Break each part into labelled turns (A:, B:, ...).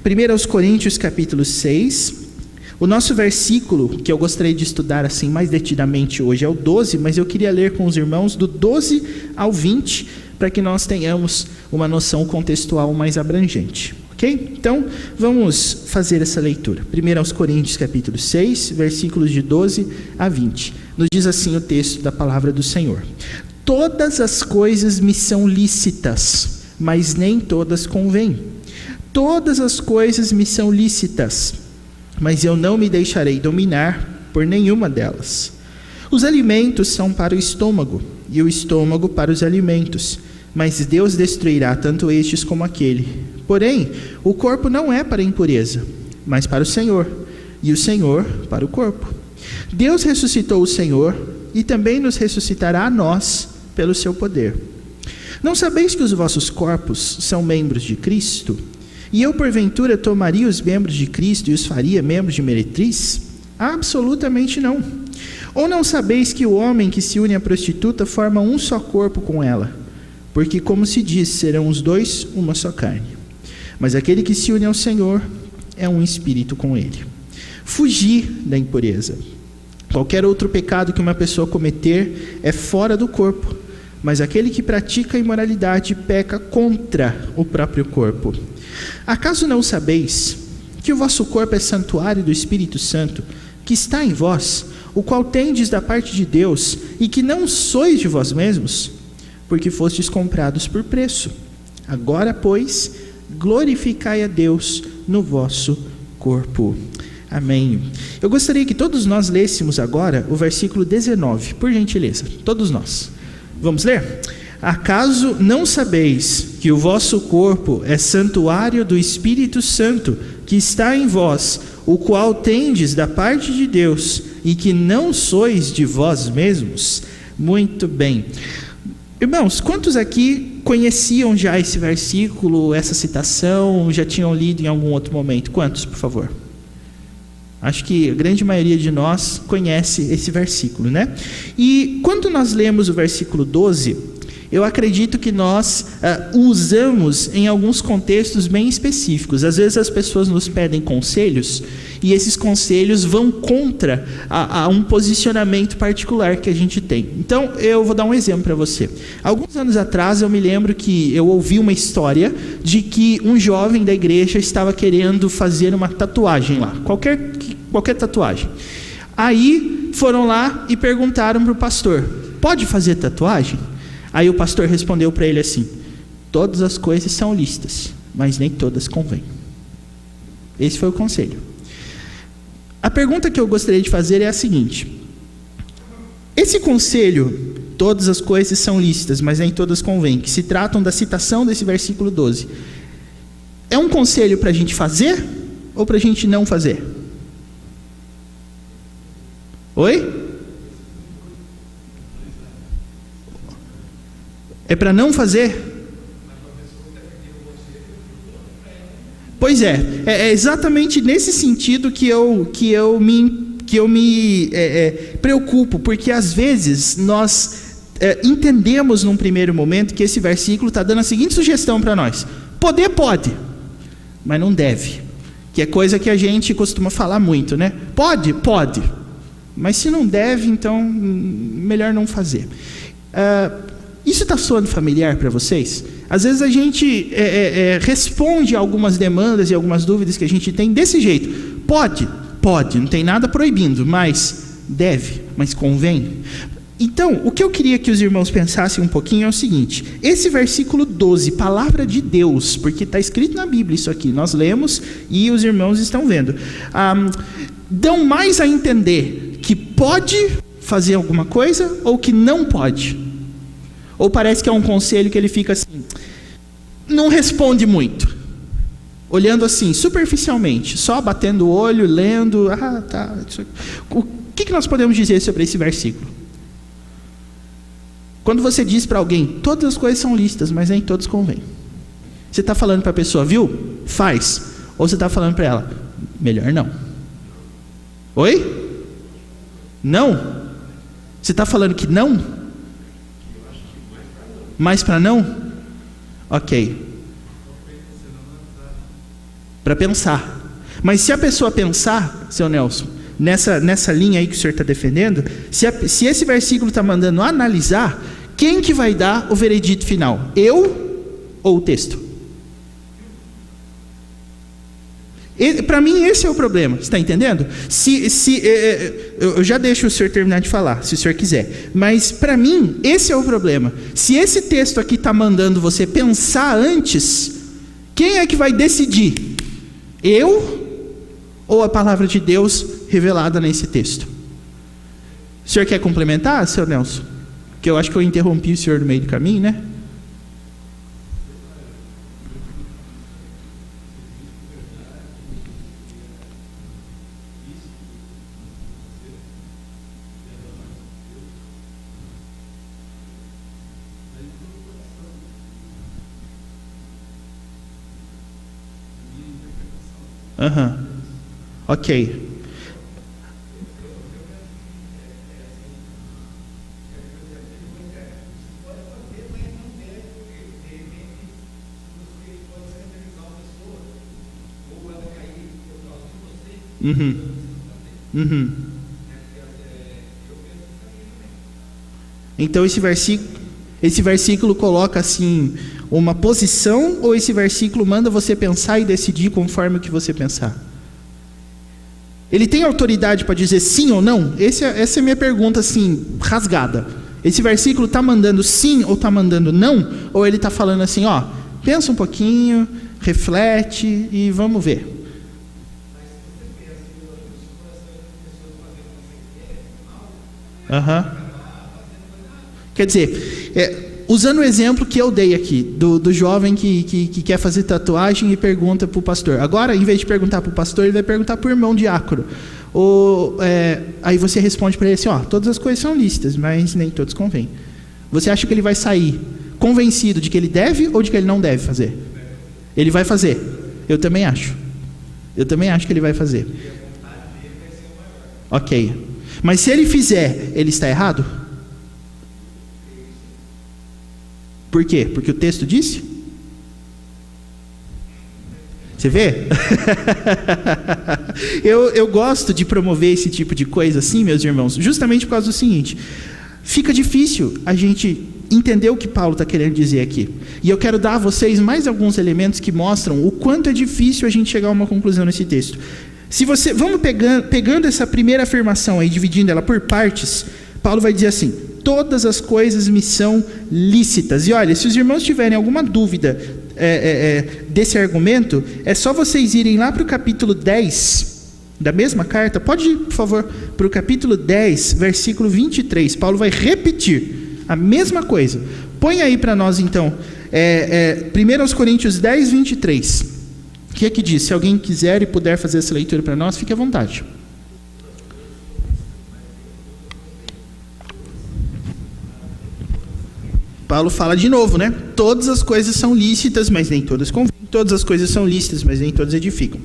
A: 1 Coríntios capítulo 6, o nosso versículo que eu gostaria de estudar assim mais detidamente hoje é o 12, mas eu queria ler com os irmãos do 12 ao 20, para que nós tenhamos uma noção contextual mais abrangente, ok? Então, vamos fazer essa leitura. 1 Coríntios capítulo 6, versículos de 12 a 20. Nos diz assim o texto da palavra do Senhor: todas as coisas me são lícitas, mas nem todas convêm. Todas as coisas me são lícitas, mas eu não me deixarei dominar por nenhuma delas. Os alimentos são para o estômago, e o estômago para os alimentos, mas Deus destruirá tanto estes como aquele. Porém, o corpo não é para a impureza, mas para o Senhor, e o Senhor para o corpo. Deus ressuscitou o Senhor, e também nos ressuscitará a nós, pelo seu poder. Não sabeis que os vossos corpos são membros de Cristo? E eu, porventura, tomaria os membros de Cristo e os faria membros de meretriz? Absolutamente não. Ou não sabeis que o homem que se une à prostituta forma um só corpo com ela? Porque, como se diz, serão os dois uma só carne. Mas aquele que se une ao Senhor é um espírito com ele. Fugir da impureza. Qualquer outro pecado que uma pessoa cometer é fora do corpo, mas aquele que pratica a imoralidade peca contra o próprio corpo. Acaso não sabeis que o vosso corpo é santuário do Espírito Santo, que está em vós, o qual tendes da parte de Deus, e que não sois de vós mesmos? Porque fostes comprados por preço. Agora, pois, glorificai a Deus no vosso corpo. Amém. Eu gostaria que todos nós lêssemos agora o versículo 19, por gentileza, todos nós. Vamos ler? Acaso não sabeis que o vosso corpo é santuário do Espírito Santo, que está em vós, o qual tendes da parte de Deus, e que não sois de vós mesmos? Muito bem. Irmãos, quantos aqui conheciam já esse versículo, essa citação, já tinham lido em algum outro momento? Quantos, por favor? Acho que a grande maioria de nós conhece esse versículo, né? E quando nós lemos o versículo 12, eu acredito que nós usamos em alguns contextos bem específicos. Às vezes as pessoas nos pedem conselhos, e esses conselhos vão contra a um posicionamento particular que a gente tem. Então, eu vou dar um exemplo para você. Alguns anos atrás, eu me lembro que eu ouvi uma história de que um jovem da igreja estava querendo fazer uma tatuagem lá, qualquer tatuagem. Aí, foram lá e perguntaram para o pastor: pode fazer tatuagem? Aí o pastor respondeu para ele assim: todas as coisas são lícitas, mas nem todas convêm. Esse foi o conselho. A pergunta que eu gostaria de fazer é a seguinte: esse conselho, todas as coisas são lícitas, mas nem todas convêm, que se tratam da citação desse versículo 12, é um conselho para a gente fazer ou para a gente não fazer? Oi? É para não fazer? Pois é exatamente nesse sentido que eu me preocupo, porque às vezes nós entendemos num primeiro momento que esse versículo está dando a seguinte sugestão para nós: poder pode, mas não deve, que é coisa que a gente costuma falar muito, né? Pode, mas se não deve, então melhor não fazer. Isso está soando familiar para vocês? Às vezes a gente responde a algumas demandas e algumas dúvidas que a gente tem desse jeito: pode, não tem nada proibindo, mas deve, mas convém. Então, o que eu queria que os irmãos pensassem um pouquinho é o seguinte: esse versículo 12, palavra de Deus, porque está escrito na Bíblia isso aqui, nós lemos e os irmãos estão vendo, dão mais a entender que pode fazer alguma coisa ou que não pode? Ou parece que é um conselho que ele fica assim, não responde muito, olhando assim, superficialmente, só batendo o olho, lendo, tá. O que nós podemos dizer sobre esse versículo? Quando você diz para alguém, todas as coisas são lícitas, mas nem todas convêm, você está falando para a pessoa, viu? Faz. Ou você está falando para ela, melhor não. Oi? Não? Você está falando que não? Mais para não? Ok. para pensar. Mas se a pessoa pensar, seu Nelson, nessa linha aí que o senhor está defendendo, se esse versículo está mandando analisar, quem que vai dar o veredito final? Eu ou o texto? Para mim esse é o problema, você está entendendo? Eu já deixo o senhor terminar de falar, se o senhor quiser. Mas para mim esse é o problema. Se esse texto aqui está mandando você pensar antes, quem é que vai decidir? Eu ou a palavra de Deus revelada nesse texto? O senhor quer complementar, seu Nelson? Porque eu acho que eu interrompi o senhor no meio do caminho, né? Ok. Então esse versículo coloca assim uma posição, ou esse versículo manda você pensar e decidir conforme o que você pensar? Ele tem autoridade para dizer sim ou não? Essa é a minha pergunta assim, rasgada. Esse versículo está mandando sim ou está mandando não? Ou ele está falando assim, ó, pensa um pouquinho, reflete e vamos ver. Quer dizer, usando o exemplo que eu dei aqui, do jovem que quer fazer tatuagem e pergunta para o pastor. Agora, em vez de perguntar para o pastor, ele vai perguntar para o irmão diácono. Aí você responde para ele assim, ó, todas as coisas são lícitas, mas nem todas convêm. Você acha que ele vai sair convencido de que ele deve ou de que ele não deve fazer? Ele vai fazer. Eu também acho. Eu também acho que ele vai fazer. Ok. Mas se ele fizer, ele está errado? Por quê? Porque o texto disse? Você vê? eu gosto de promover esse tipo de coisa assim, meus irmãos, justamente por causa do seguinte: fica difícil a gente entender o que Paulo está querendo dizer aqui. E eu quero dar a vocês mais alguns elementos que mostram o quanto é difícil a gente chegar a uma conclusão nesse texto. Vamos pegando essa primeira afirmação aí, dividindo ela por partes, Paulo vai dizer assim: todas as coisas me são lícitas. E olha, se os irmãos tiverem alguma dúvida desse argumento, é só vocês irem lá para o capítulo 10 da mesma carta. Pode ir, por favor, para o capítulo 10, versículo 23. Paulo vai repetir a mesma coisa. Põe aí para nós então, 1 Coríntios 10, 23. O que é que diz? Se alguém quiser e puder fazer essa leitura para nós, fique à vontade. Paulo fala de novo, né? Todas as coisas são lícitas, mas nem todas convêm. Todas as coisas são lícitas, mas nem todas edificam.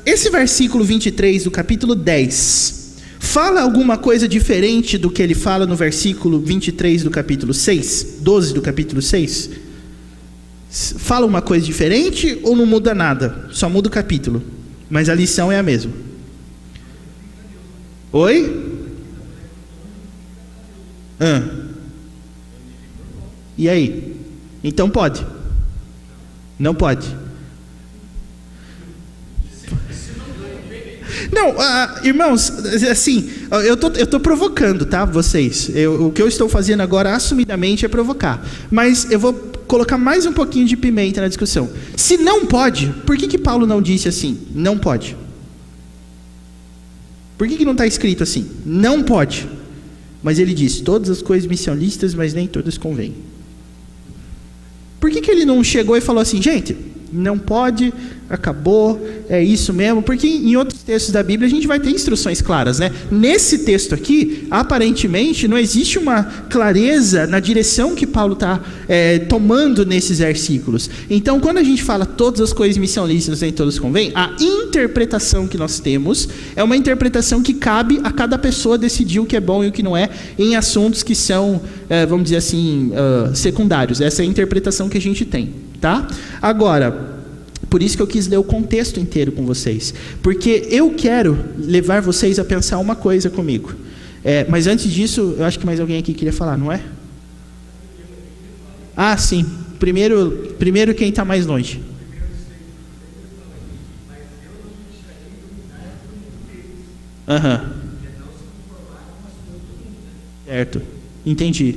A: Esse versículo 23 do capítulo 10 fala alguma coisa diferente do que ele fala no versículo 23 do capítulo 6? 12 do capítulo 6? Fala uma coisa diferente ou não muda nada? Só muda o capítulo, mas a lição é a mesma. Oi? E aí? Então pode? Não pode? Não, irmãos, assim, eu tô provocando, tá, vocês. O que eu estou fazendo agora, assumidamente, é provocar. Mas eu vou colocar mais um pouquinho de pimenta na discussão. Se não pode, por que Paulo não disse assim? Não pode. Por que não está escrito assim? Não pode. Mas ele disse, todas as coisas me são lícitas, mas nem todas convêm. Por que ele não chegou e falou assim, gente, não pode, acabou, é isso mesmo? Porque em outros textos da Bíblia a gente vai ter instruções claras, né? Nesse texto aqui, aparentemente, não existe uma clareza na direção que Paulo está tomando nesses versículos. Então, quando a gente fala todas as coisas me são lícitas, nem todas convêm, a interpretação que nós temos é uma interpretação que cabe a cada pessoa decidir o que é bom e o que não é em assuntos que são, vamos dizer assim, secundários. Essa é a interpretação que a gente tem, tá? Agora, Por isso que eu quis ler o contexto inteiro com vocês. Porque eu quero levar vocês a pensar uma coisa comigo. Mas antes disso, eu acho que mais alguém aqui queria falar, não é? Ah, sim. Primeiro quem está mais longe. Aham. Certo. Entendi.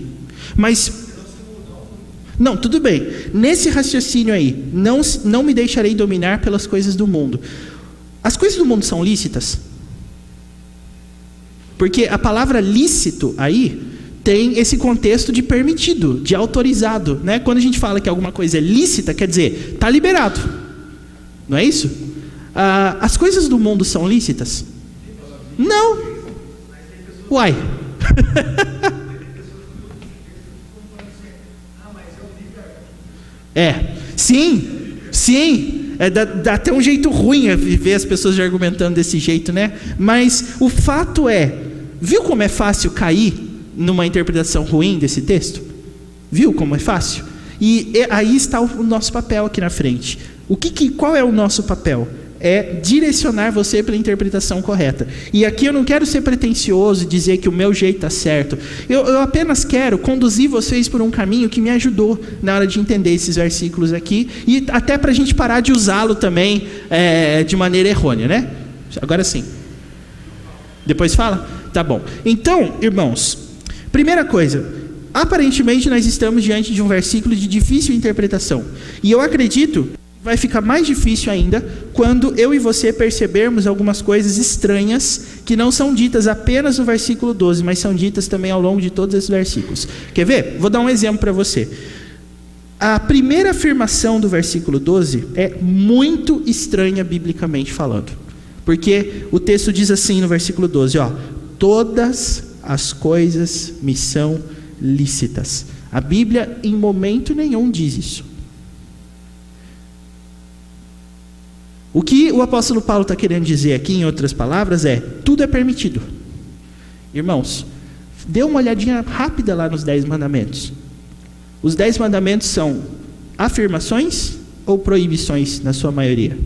A: Mas... Não, tudo bem. Nesse raciocínio aí, não me deixarei dominar pelas coisas do mundo. As coisas do mundo são lícitas? Porque a palavra lícito aí tem esse contexto de permitido, de autorizado, né? Quando a gente fala que alguma coisa é lícita, quer dizer, está liberado. Não é isso? As coisas do mundo são lícitas? Não. Uai. Sim. Dá até um jeito ruim ver as pessoas argumentando desse jeito, né? Mas o fato viu como é fácil cair numa interpretação ruim desse texto? Viu como é fácil? E aí está o nosso papel aqui na frente. Qual é o nosso papel? É direcionar você pela interpretação correta. E aqui eu não quero ser pretensioso e dizer que o meu jeito está certo. Eu apenas quero conduzir vocês por um caminho que me ajudou na hora de entender esses versículos aqui. E até para a gente parar de usá-lo também de maneira errônea, né? Agora sim. Depois fala? Tá bom. Então, irmãos, primeira coisa, aparentemente nós estamos diante de um versículo de difícil interpretação. E eu acredito... vai ficar mais difícil ainda quando eu e você percebermos algumas coisas estranhas que não são ditas apenas no versículo 12, mas são ditas também ao longo de todos esses versículos. Quer ver? Vou dar um exemplo para você. A primeira afirmação do versículo 12 é muito estranha biblicamente falando. Porque o texto diz assim no versículo 12, todas as coisas me são lícitas. A Bíblia em momento nenhum diz isso. O que o apóstolo Paulo está querendo dizer aqui, em outras palavras, tudo é permitido. Irmãos, dê uma olhadinha rápida lá nos 10 mandamentos. Os 10 mandamentos são afirmações ou proibições, na sua maioria?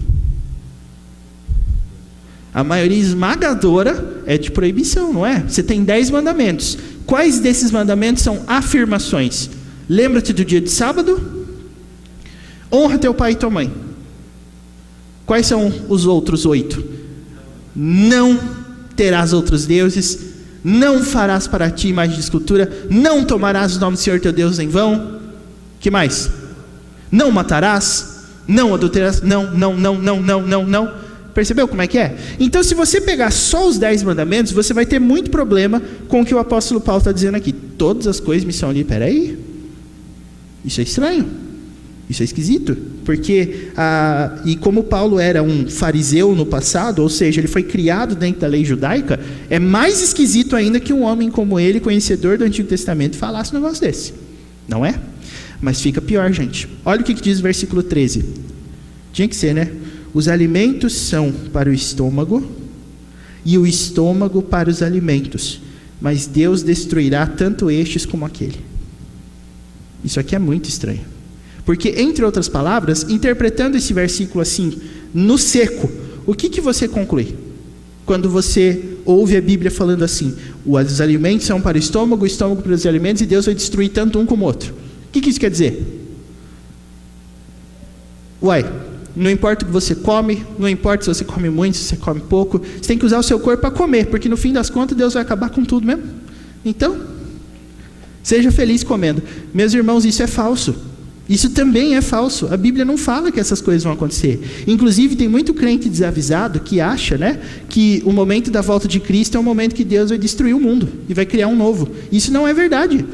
A: A maioria esmagadora é de proibição, não é? Você tem 10 mandamentos. Quais desses mandamentos são afirmações? Lembra-te do dia de sábado? Honra teu pai e tua mãe. Quais são os outros 8? Não terás outros deuses, não farás para ti imagem de escultura, não tomarás o nome do Senhor teu Deus em vão. Que mais? Não matarás, não adulterarás, não. Percebeu como é que é? Então, se você pegar só os 10 mandamentos, você vai ter muito problema com o que o apóstolo Paulo está dizendo aqui. Todas as coisas me são ali. Peraí, isso é estranho. Isso é esquisito, porque e como Paulo era um fariseu no passado, ou seja, ele foi criado dentro da lei judaica, é mais esquisito ainda que um homem como ele, conhecedor do Antigo Testamento, falasse um negócio desse. Não é? Mas fica pior, gente. Olha o que diz o versículo 13. Tinha que ser, né? Os alimentos são para o estômago, e o estômago para os alimentos, mas Deus destruirá tanto estes como aquele. Isso aqui é muito estranho. Porque, entre outras palavras, interpretando esse versículo assim, no seco, o que você conclui? Quando você ouve a Bíblia falando assim, os alimentos são para o estômago para os alimentos, e Deus vai destruir tanto um como o outro. O que isso quer dizer? Não importa o que você come, não importa se você come muito, se você come pouco, você tem que usar o seu corpo para comer, porque no fim das contas Deus vai acabar com tudo mesmo. Então, seja feliz comendo. Meus irmãos, isso é falso. Isso também é falso. A Bíblia não fala que essas coisas vão acontecer. Inclusive, tem muito crente desavisado que acha, que o momento da volta de Cristo é o momento que Deus vai destruir o mundo e vai criar um novo. Isso não é verdade.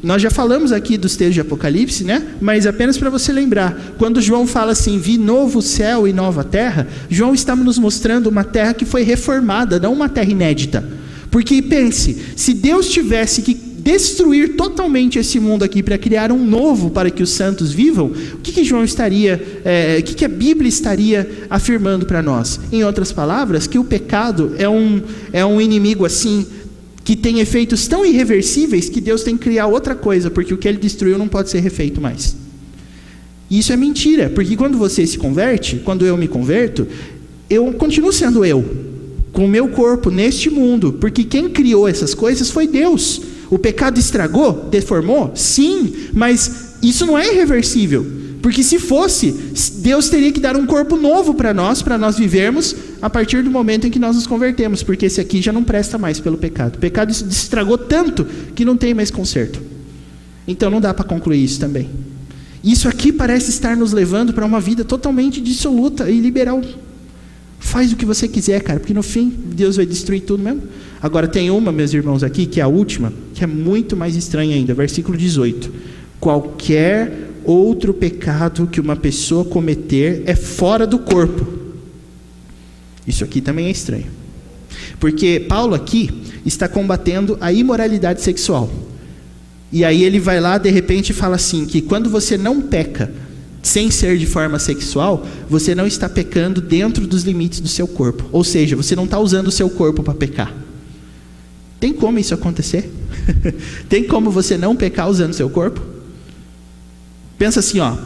A: Nós já falamos aqui dos textos de Apocalipse, mas apenas para você lembrar, quando João fala assim, vi novo céu e nova terra, João está nos mostrando uma terra que foi reformada, não uma terra inédita. Porque pense, se Deus tivesse que destruir totalmente esse mundo aqui para criar um novo para que os santos vivam, o que João estaria, o que a Bíblia estaria afirmando para nós? Em outras palavras, que o pecado é um inimigo assim, que tem efeitos tão irreversíveis que Deus tem que criar outra coisa, porque o que ele destruiu não pode ser refeito mais. E isso é mentira, porque quando você se converte, quando eu me converto, eu continuo sendo eu, com o meu corpo neste mundo, porque quem criou essas coisas foi Deus. O pecado estragou, deformou? Sim, mas isso não é irreversível, porque se fosse, Deus teria que dar um corpo novo para nós vivermos a partir do momento em que nós nos convertemos, porque esse aqui já não presta mais pelo pecado. O pecado estragou tanto que não tem mais conserto. Então não dá para concluir isso também. Isso aqui parece estar nos levando para uma vida totalmente dissoluta e liberal. Faz o que você quiser, cara, porque no fim Deus vai destruir tudo mesmo. Agora tem uma, meus irmãos, aqui, que é a última, que é muito mais estranha ainda, versículo 18. Qualquer outro pecado que uma pessoa cometer é fora do corpo. Isso aqui também é estranho. Porque Paulo aqui está combatendo a imoralidade sexual. E aí ele vai lá, de repente, e fala assim, que quando você não peca, sem ser de forma sexual, você não está pecando dentro dos limites do seu corpo. Ou seja, você não está usando o seu corpo para pecar. Tem como isso acontecer? Tem como você não pecar usando o seu corpo? Pensa assim, ó.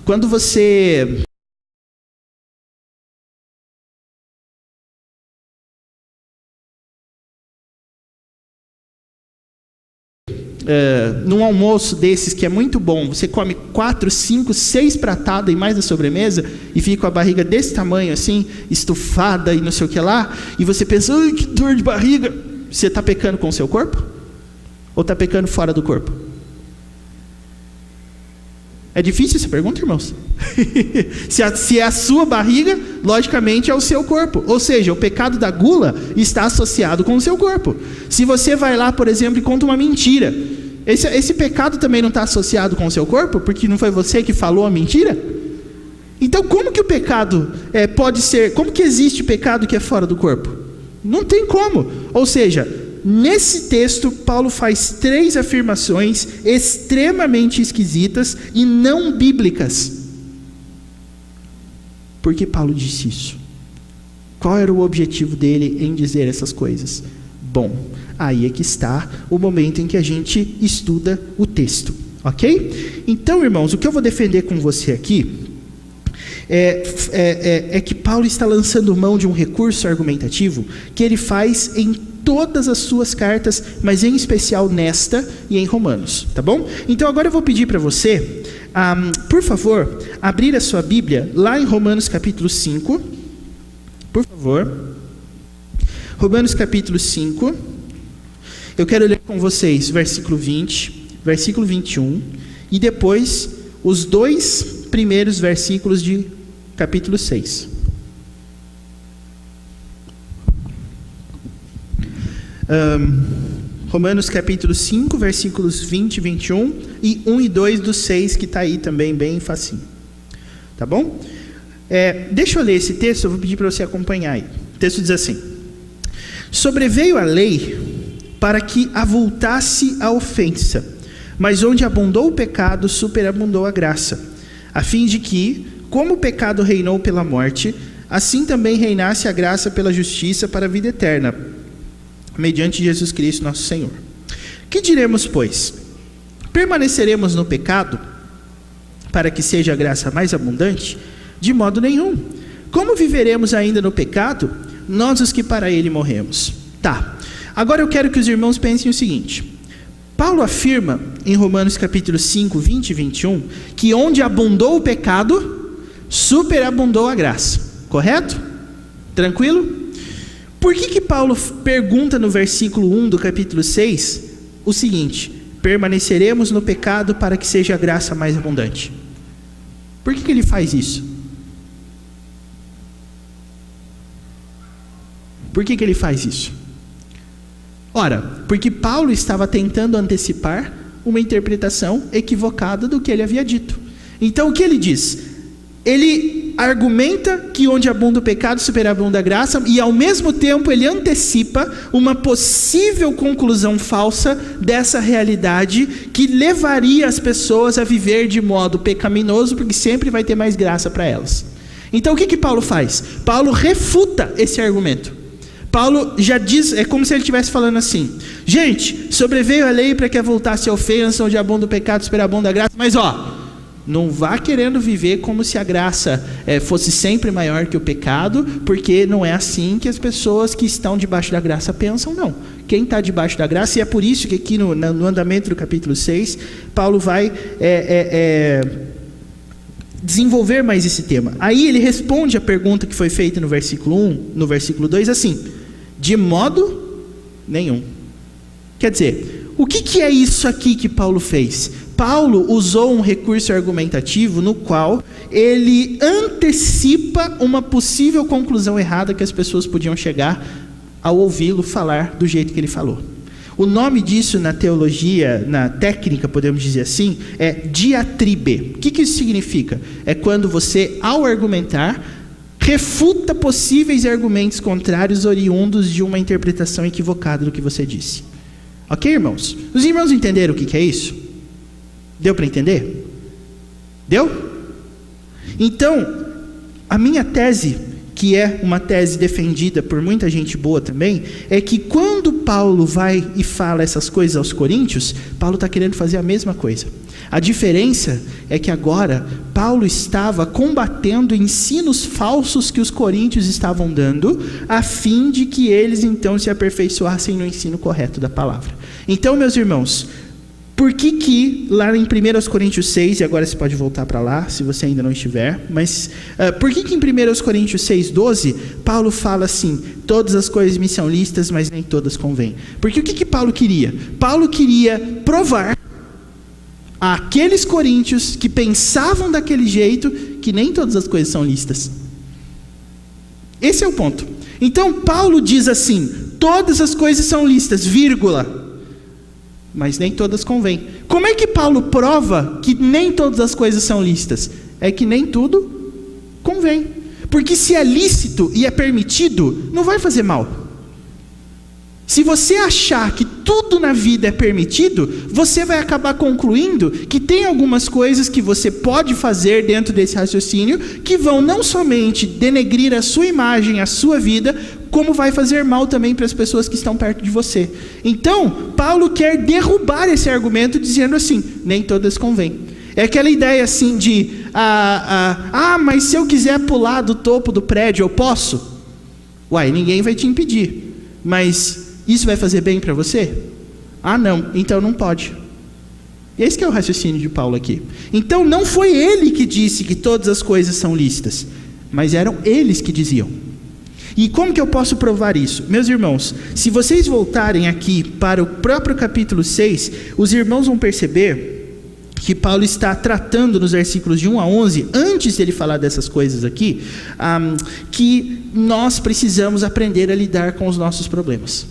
A: Quando você... num almoço desses que é muito bom, você come 4, 5, 6 pratadas e mais a sobremesa e fica com a barriga desse tamanho assim, estufada e não sei o que lá, e você pensa, ai, que dor de barriga. Você está pecando com o seu corpo? Ou está pecando fora do corpo? É difícil essa pergunta, irmãos? Se é a sua barriga, logicamente é o seu corpo. Ou seja, o pecado da gula está associado com o seu corpo. Se você vai lá, por exemplo, e conta uma mentira, esse pecado também não está associado com o seu corpo? Porque não foi você que falou a mentira? Então como que o pecado pode ser... Como que existe pecado que é fora do corpo? Não tem como. Ou seja... Nesse texto, Paulo faz 3 afirmações extremamente esquisitas e não bíblicas. Por que Paulo disse isso? Qual era o objetivo dele em dizer essas coisas? Bom, aí é que está o momento em que a gente estuda o texto, ok? Então, irmãos, o que eu vou defender com você aqui é que Paulo está lançando mão de um recurso argumentativo que ele faz em todas as suas cartas, mas em especial nesta e em Romanos, tá bom? Então agora eu vou pedir para você, por favor, abrir a sua Bíblia lá em Romanos capítulo 5, por favor. Romanos capítulo 5, eu quero ler com vocês versículo 20, versículo 21, e depois os 2 primeiros versículos de capítulo 6. Romanos capítulo 5, versículos 20 e 21, e 1 e 2 do 6, que está aí também bem facinho. Tá bom? Deixa eu ler esse texto, eu vou pedir para você acompanhar aí. O texto diz assim: sobreveio a lei para que avultasse a ofensa, mas onde abundou o pecado, superabundou a graça, a fim de que, como o pecado reinou pela morte, assim também reinasse a graça pela justiça para a vida eterna, mediante Jesus Cristo nosso Senhor. Que diremos, pois? Permaneceremos no pecado para que seja a graça mais abundante? De modo nenhum. Como viveremos ainda no pecado, nós os que para ele morremos? Tá, agora eu quero que os irmãos pensem o seguinte. Paulo afirma em Romanos capítulo 5, 20 e 21, que onde abundou o pecado, superabundou a graça. Correto? Tranquilo? Por que Paulo pergunta no versículo 1 do capítulo 6 o seguinte: permaneceremos no pecado para que seja a graça mais abundante? Por que ele faz isso? Por que ele faz isso? Ora, porque Paulo estava tentando antecipar uma interpretação equivocada do que ele havia dito. Então o que ele diz? Ele argumenta que onde abunda o pecado, superabunda a graça, e ao mesmo tempo ele antecipa uma possível conclusão falsa dessa realidade que levaria as pessoas a viver de modo pecaminoso, porque sempre vai ter mais graça para elas. Então o que Paulo faz? Paulo refuta esse argumento. Paulo já diz, é como se ele estivesse falando assim: gente, sobreveio a lei para que avultasse a ofensa, onde abunda o pecado, superabunda a graça, mas Não vá querendo viver como se a graça fosse sempre maior que o pecado, porque não é assim que as pessoas que estão debaixo da graça pensam, não. Quem está debaixo da graça, e é por isso que aqui no andamento do capítulo 6, Paulo vai desenvolver mais esse tema. Aí ele responde a pergunta que foi feita no versículo 1, no versículo 2, assim: de modo nenhum. Quer dizer, o que é isso aqui que Paulo fez? Paulo usou um recurso argumentativo no qual ele antecipa uma possível conclusão errada que as pessoas podiam chegar ao ouvi-lo falar do jeito que ele falou. O nome disso na teologia, na técnica, podemos dizer assim, é diatribe. O que isso significa? É quando você, ao argumentar, refuta possíveis argumentos contrários oriundos de uma interpretação equivocada do que você disse. Ok, irmãos? Os irmãos entenderam o que é isso? Deu para entender? Deu? Então, a minha tese, que é uma tese defendida por muita gente boa também, é que quando Paulo vai e fala essas coisas aos coríntios, Paulo está querendo fazer a mesma coisa. A diferença é que agora Paulo estava combatendo ensinos falsos que os coríntios estavam dando, a fim de que eles então se aperfeiçoassem no ensino correto da palavra. Então, meus irmãos, por que lá em 1 Coríntios 6, e agora você pode voltar para lá, se você ainda não estiver, mas por que em 1 Coríntios 6:12, Paulo fala assim: todas as coisas me são lícitas, mas nem todas convêm? Porque o que Paulo queria? Paulo queria provar àqueles coríntios que pensavam daquele jeito, que nem todas as coisas são lícitas. Esse é o ponto. Então Paulo diz assim: todas as coisas são lícitas, vírgula, mas nem todas convêm. Como é que Paulo prova que nem todas as coisas são lícitas? É que nem tudo convém. Porque se é lícito e é permitido, não vai fazer mal. Se você achar que tudo na vida é permitido, você vai acabar concluindo que tem algumas coisas que você pode fazer dentro desse raciocínio que vão não somente denegrir a sua imagem, a sua vida, como vai fazer mal também para as pessoas que estão perto de você. Então, Paulo quer derrubar esse argumento dizendo assim: nem todas convêm. É aquela ideia assim de, mas se eu quiser pular do topo do prédio, eu posso? Uai, ninguém vai te impedir. Mas isso vai fazer bem para você? Ah, não, então não pode. Esse que é o raciocínio de Paulo aqui. Então não foi ele que disse que todas as coisas são lícitas, mas eram eles que diziam. E como que eu posso provar isso? Meus irmãos, se vocês voltarem aqui para o próprio capítulo 6, os irmãos vão perceber que Paulo está tratando nos versículos de 1 a 11, antes dele falar dessas coisas aqui, que nós precisamos aprender a lidar com os nossos problemas.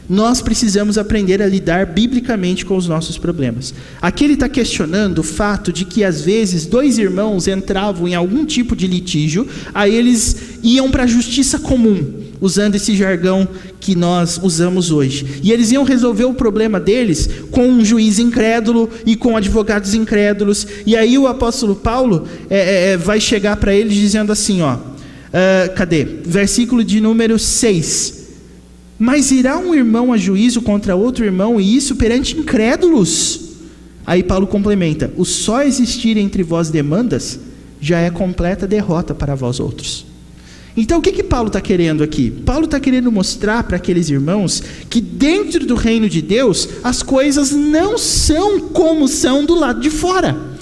A: Nós precisamos aprender a lidar biblicamente com os nossos problemas. Aqui ele está questionando o fato de que às vezes dois irmãos entravam em algum tipo de litígio, aí eles iam para a justiça comum, usando esse jargão que nós usamos hoje. E eles iam resolver o problema deles com um juiz incrédulo e com advogados incrédulos. E aí o apóstolo Paulo vai chegar para eles dizendo assim, versículo de número 6. Mas irá um irmão a juízo contra outro irmão, e isso perante incrédulos? Aí Paulo complementa: o só existir entre vós demandas já é completa derrota para vós outros. Então o que Paulo está querendo aqui? Paulo está querendo mostrar para aqueles irmãos que dentro do reino de Deus as coisas não são como são do lado de fora.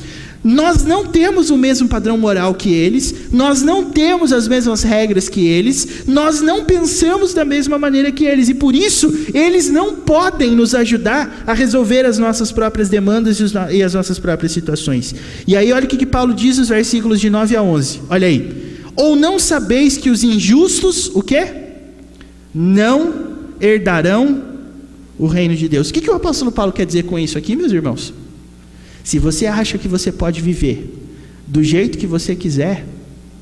A: Nós não temos o mesmo padrão moral que eles, nós não temos as mesmas regras que eles, nós não pensamos da mesma maneira que eles, e por isso eles não podem nos ajudar a resolver as nossas próprias demandas e as nossas próprias situações. E aí olha o que Paulo diz nos versículos de 9 a 11, olha aí: ou não sabeis que os injustos, o quê? Não herdarão o reino de Deus. O que o apóstolo Paulo quer dizer com isso aqui, meus irmãos? Se você acha que você pode viver do jeito que você quiser,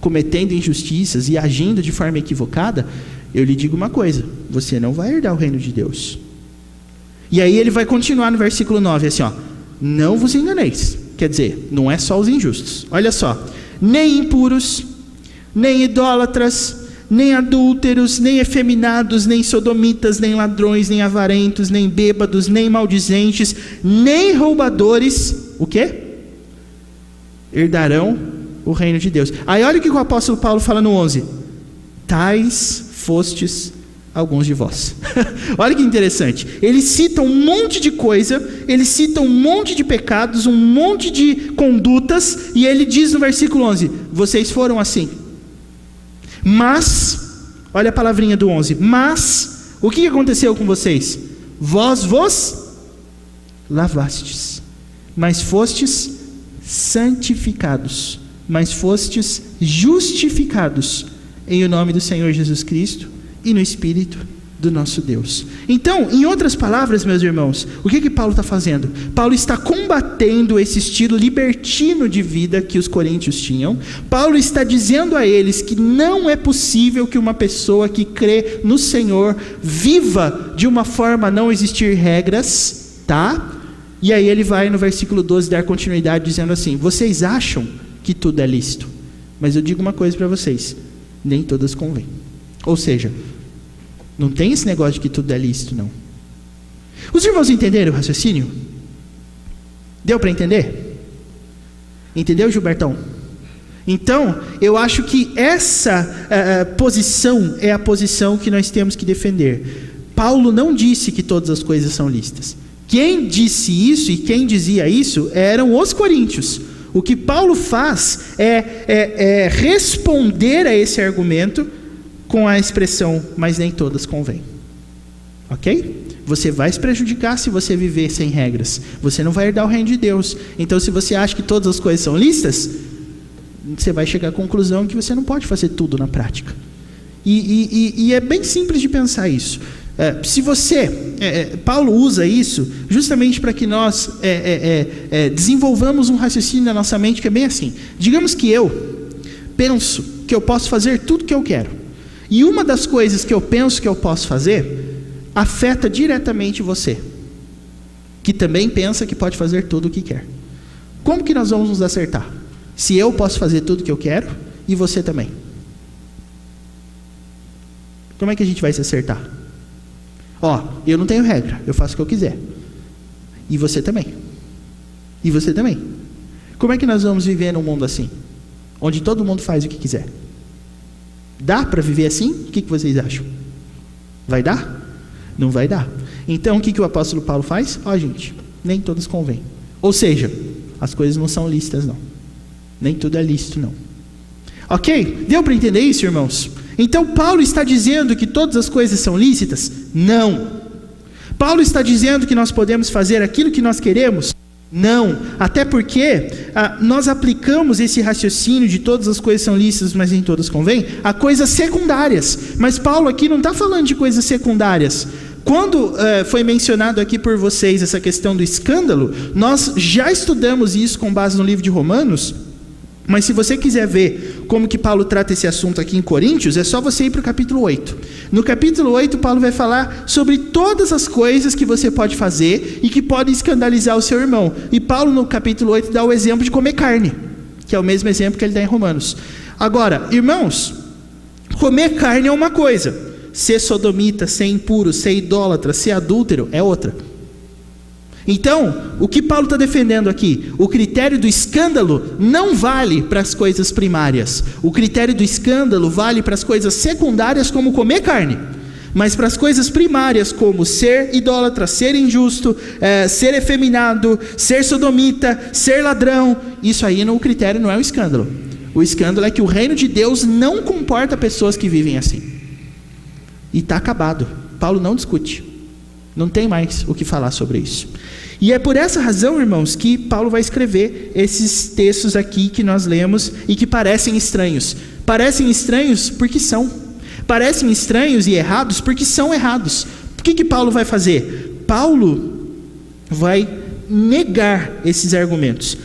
A: cometendo injustiças e agindo de forma equivocada, eu lhe digo uma coisa: você não vai herdar o reino de Deus. E aí ele vai continuar no versículo 9, assim, não vos enganeis. Quer dizer, não é só os injustos. Olha só: nem impuros, nem idólatras, nem adúlteros, nem efeminados, nem sodomitas, nem ladrões, nem avarentos, nem bêbados, nem maldizentes, nem roubadores. O quê? herdarão o reino de Deus. Aí olha o que o apóstolo Paulo fala no 11: tais fostes alguns de vós. Olha que interessante, ele cita um monte de coisa, ele cita um monte de pecados, um monte de condutas, e ele diz no versículo 11: vocês foram assim. Mas, olha a palavrinha do 11: mas, o que aconteceu com vocês? Vós vos lavastes, mas fostes santificados, mas fostes justificados em o nome do Senhor Jesus Cristo e no Espírito do nosso Deus. Então, em outras palavras, meus irmãos, o que Paulo está fazendo? Paulo está combatendo esse estilo libertino de vida que os coríntios tinham. Paulo está dizendo a eles que não é possível que uma pessoa que crê no Senhor viva de uma forma a não existir regras, tá? E aí ele vai no versículo 12 dar continuidade dizendo assim: vocês acham que tudo é lícito, mas eu digo uma coisa para vocês: nem todas convêm. Ou seja, não tem esse negócio de que tudo é lícito, não. Os irmãos entenderam o raciocínio? Deu para entender? Entendeu, Gilbertão? Então, eu acho que essa posição é a posição que nós temos que defender. Paulo não disse que todas as coisas são lícitas. Quem disse isso e quem dizia isso eram os coríntios. O que Paulo faz é responder a esse argumento com a expressão: mas nem todas convêm. Ok? Você vai se prejudicar se você viver sem regras. Você não vai herdar o reino de Deus. Então, se você acha que todas as coisas são lícitas, você vai chegar à conclusão que você não pode fazer tudo na prática. E é bem simples de pensar isso. Paulo usa isso justamente para que nós desenvolvamos um raciocínio na nossa mente que é bem assim. Digamos que eu penso que eu posso fazer tudo que eu quero. E uma das coisas que eu penso que eu posso fazer afeta diretamente você, que também pensa que pode fazer tudo o que quer. Como que nós vamos nos acertar? Se eu posso fazer tudo o que eu quero e você também. Como é que a gente vai se acertar? Eu não tenho regra, eu faço o que eu quiser. E você também. E você também. Como é que nós vamos viver num mundo assim? Onde todo mundo faz o que quiser. Dá para viver assim? O que vocês acham? Vai dar? Não vai dar. Então o que o apóstolo Paulo faz? Gente, nem todas convêm. Ou seja, as coisas não são lícitas, não. Nem tudo é lícito, não. Ok? Deu para entender isso, irmãos? Então Paulo está dizendo que todas as coisas são lícitas? Não. Paulo está dizendo que nós podemos fazer aquilo que nós queremos? Não. Até porque nós aplicamos esse raciocínio de todas as coisas são lícitas, mas nem todas convêm, a coisas secundárias. Mas Paulo aqui não está falando de coisas secundárias. Quando foi mencionado aqui por vocês essa questão do escândalo, nós já estudamos isso com base no livro de Romanos. Mas se você quiser ver como que Paulo trata esse assunto aqui em Coríntios, é só você ir para o capítulo 8. No capítulo 8, Paulo vai falar sobre todas as coisas que você pode fazer e que podem escandalizar o seu irmão. E Paulo, no capítulo 8, dá o exemplo de comer carne, que é o mesmo exemplo que ele dá em Romanos. Agora, irmãos, comer carne é uma coisa, ser sodomita, ser impuro, ser idólatra, ser adúltero é outra. Então, o que Paulo está defendendo aqui? O critério do escândalo não vale para as coisas primárias. O critério do escândalo vale para as coisas secundárias, como comer carne. Mas para as coisas primárias, como ser idólatra, ser injusto, ser efeminado, ser sodomita, ser ladrão, isso aí o critério não é o escândalo. O escândalo é que o reino de Deus não comporta pessoas que vivem assim. E está acabado. Paulo não discute. Não tem mais o que falar sobre isso. E é por essa razão, irmãos, que Paulo vai escrever esses textos aqui que nós lemos e que parecem estranhos. Parecem estranhos porque são. Parecem estranhos e errados porque são errados. O que Paulo vai fazer? Paulo vai negar esses argumentos.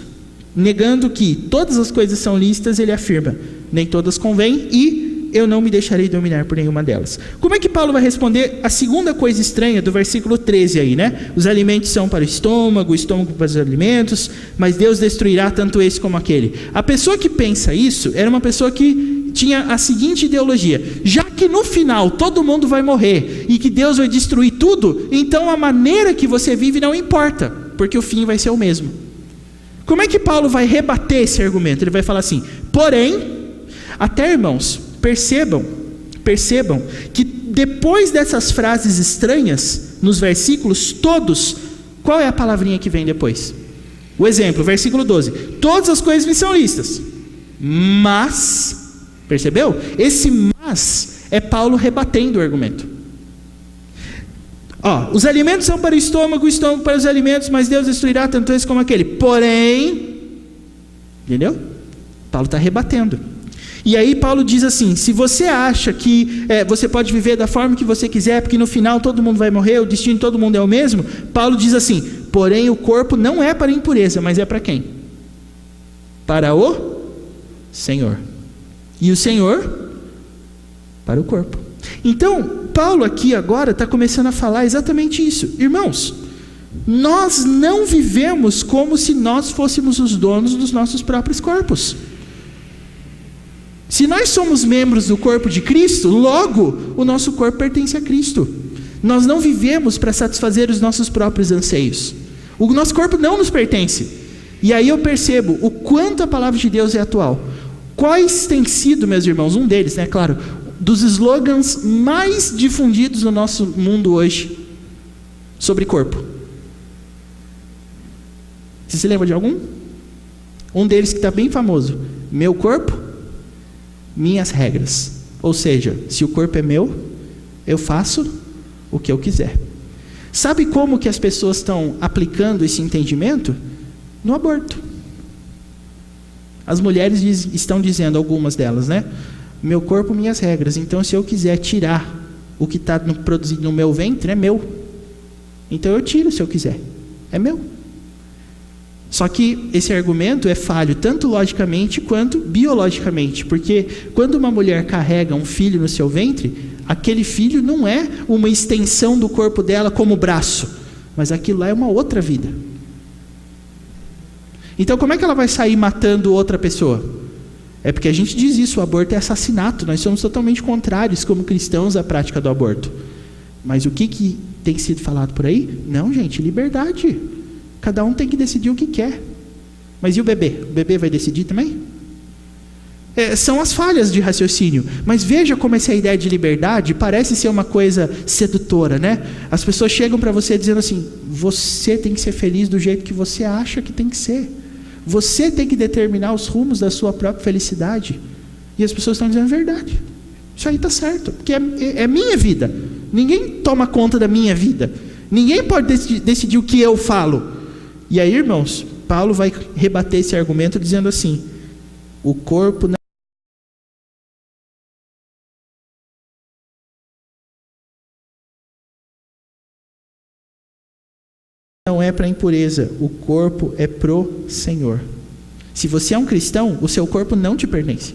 A: Negando que todas as coisas são lícitas, ele afirma: nem todas convêm e eu não me deixarei dominar por nenhuma delas. Como é que Paulo vai responder a segunda coisa estranha do versículo 13 aí, né? Os alimentos são para o estômago para os alimentos, mas Deus destruirá tanto esse como aquele. A pessoa que pensa isso era uma pessoa que tinha a seguinte ideologia: já que no final todo mundo vai morrer e que Deus vai destruir tudo, então a maneira que você vive não importa, porque o fim vai ser o mesmo. Como é que Paulo vai rebater esse argumento? Ele vai falar assim: porém, até irmãos, percebam que depois dessas frases estranhas, nos versículos todos, qual é a palavrinha que vem depois? O exemplo, versículo 12: todas as coisas me são lícitas, mas, percebeu? Esse mas é Paulo rebatendo o argumento. Os alimentos são para o estômago para os alimentos, mas Deus destruirá tanto esse como aquele. Porém, entendeu? Paulo está rebatendo. E aí Paulo diz assim: se você acha que você pode viver da forma que você quiser, porque no final todo mundo vai morrer, o destino de todo mundo é o mesmo, Paulo diz assim: porém o corpo não é para impureza, mas é para quem? Para o Senhor. E o Senhor para o corpo. Então, Paulo aqui agora está começando a falar exatamente isso. Irmãos, nós não vivemos como se nós fôssemos os donos dos nossos próprios corpos. Se nós somos membros do corpo de Cristo, logo o nosso corpo pertence a Cristo. Nós não vivemos para satisfazer os nossos próprios anseios. O nosso corpo não nos pertence. E aí eu percebo o quanto a palavra de Deus é atual. Quais têm sido, meus irmãos, um deles, né, claro, dos slogans mais difundidos no nosso mundo hoje sobre corpo? Você se lembra de algum? Um deles que está bem famoso: meu corpo, minhas regras. Ou seja, se o corpo é meu, eu faço o que eu quiser. Sabe como que as pessoas estão aplicando esse entendimento? No aborto. As mulheres estão dizendo, algumas delas, né? Meu corpo, minhas regras. Então, se eu quiser tirar o que está produzido no meu ventre, é meu. Então, eu tiro se eu quiser. É meu. Só que esse argumento é falho, tanto logicamente quanto biologicamente. Porque quando uma mulher carrega um filho no seu ventre, aquele filho não é uma extensão do corpo dela como braço, mas aquilo lá é uma outra vida. Então, como é que ela vai sair matando outra pessoa? É porque a gente diz isso: o aborto é assassinato. Nós somos totalmente contrários, como cristãos, à prática do aborto. Mas o que tem sido falado por aí? Não, gente, liberdade. Cada um tem que decidir o que quer. Mas e o bebê? O bebê vai decidir também? São as falhas de raciocínio. Mas veja como essa ideia de liberdade parece ser uma coisa sedutora, né? As pessoas chegam para você dizendo assim: você tem que ser feliz do jeito que você acha que tem que ser. Você tem que determinar os rumos da sua própria felicidade. E as pessoas estão dizendo a verdade. Isso aí está certo, porque é minha vida. Ninguém toma conta da minha vida. Ninguém pode decidir o que eu falo. E aí, irmãos, Paulo vai rebater esse argumento dizendo assim: o corpo não é para impureza, o corpo é pro Senhor. Se você é um cristão, o seu corpo não te pertence.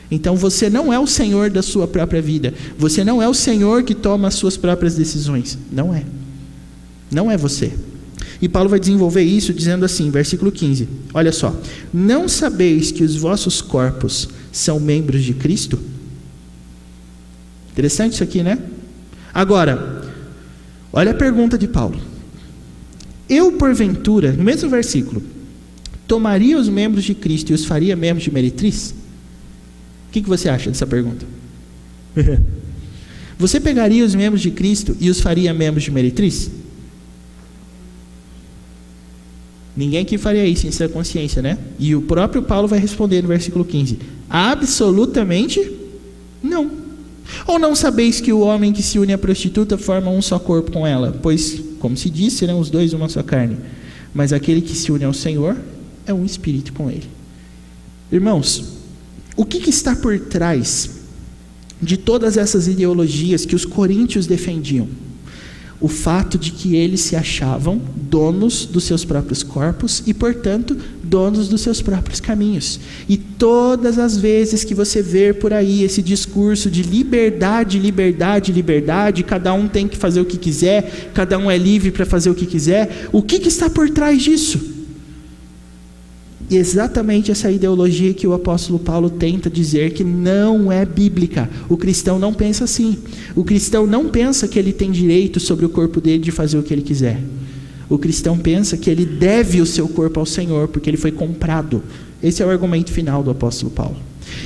A: Então você não é o senhor da sua própria vida. Você não é o senhor que toma as suas próprias decisões. Não é. Não é você. E Paulo vai desenvolver isso dizendo assim, versículo 15. Olha só: não sabeis que os vossos corpos são membros de Cristo? Interessante isso aqui, né? Agora, olha a pergunta de Paulo. Eu, porventura, no mesmo versículo, tomaria os membros de Cristo e os faria membros de meretriz? O que você acha dessa pergunta? Você pegaria os membros de Cristo e os faria membros de meretriz? Ninguém aqui faria isso em sua consciência, né? E o próprio Paulo vai responder no versículo 15: absolutamente não. Ou não sabeis que o homem que se une à prostituta forma um só corpo com ela? Pois, como se disse, serão os dois uma só carne. Mas aquele que se une ao Senhor é um espírito com ele. Irmãos, o que está por trás de todas essas ideologias que os coríntios defendiam? O fato de que eles se achavam donos dos seus próprios corpos e, portanto, donos dos seus próprios caminhos. E todas as vezes que você vê por aí esse discurso de liberdade, liberdade, liberdade, cada um tem que fazer o que quiser, cada um é livre para fazer o que quiser, o que está por trás disso? E exatamente essa ideologia que o apóstolo Paulo tenta dizer que não é bíblica. O cristão não pensa assim. O cristão não pensa que ele tem direito sobre o corpo dele de fazer o que ele quiser. o cristão pensa que ele deve o seu corpo ao Senhor, porque ele foi comprado. Esse é o argumento final do apóstolo Paulo.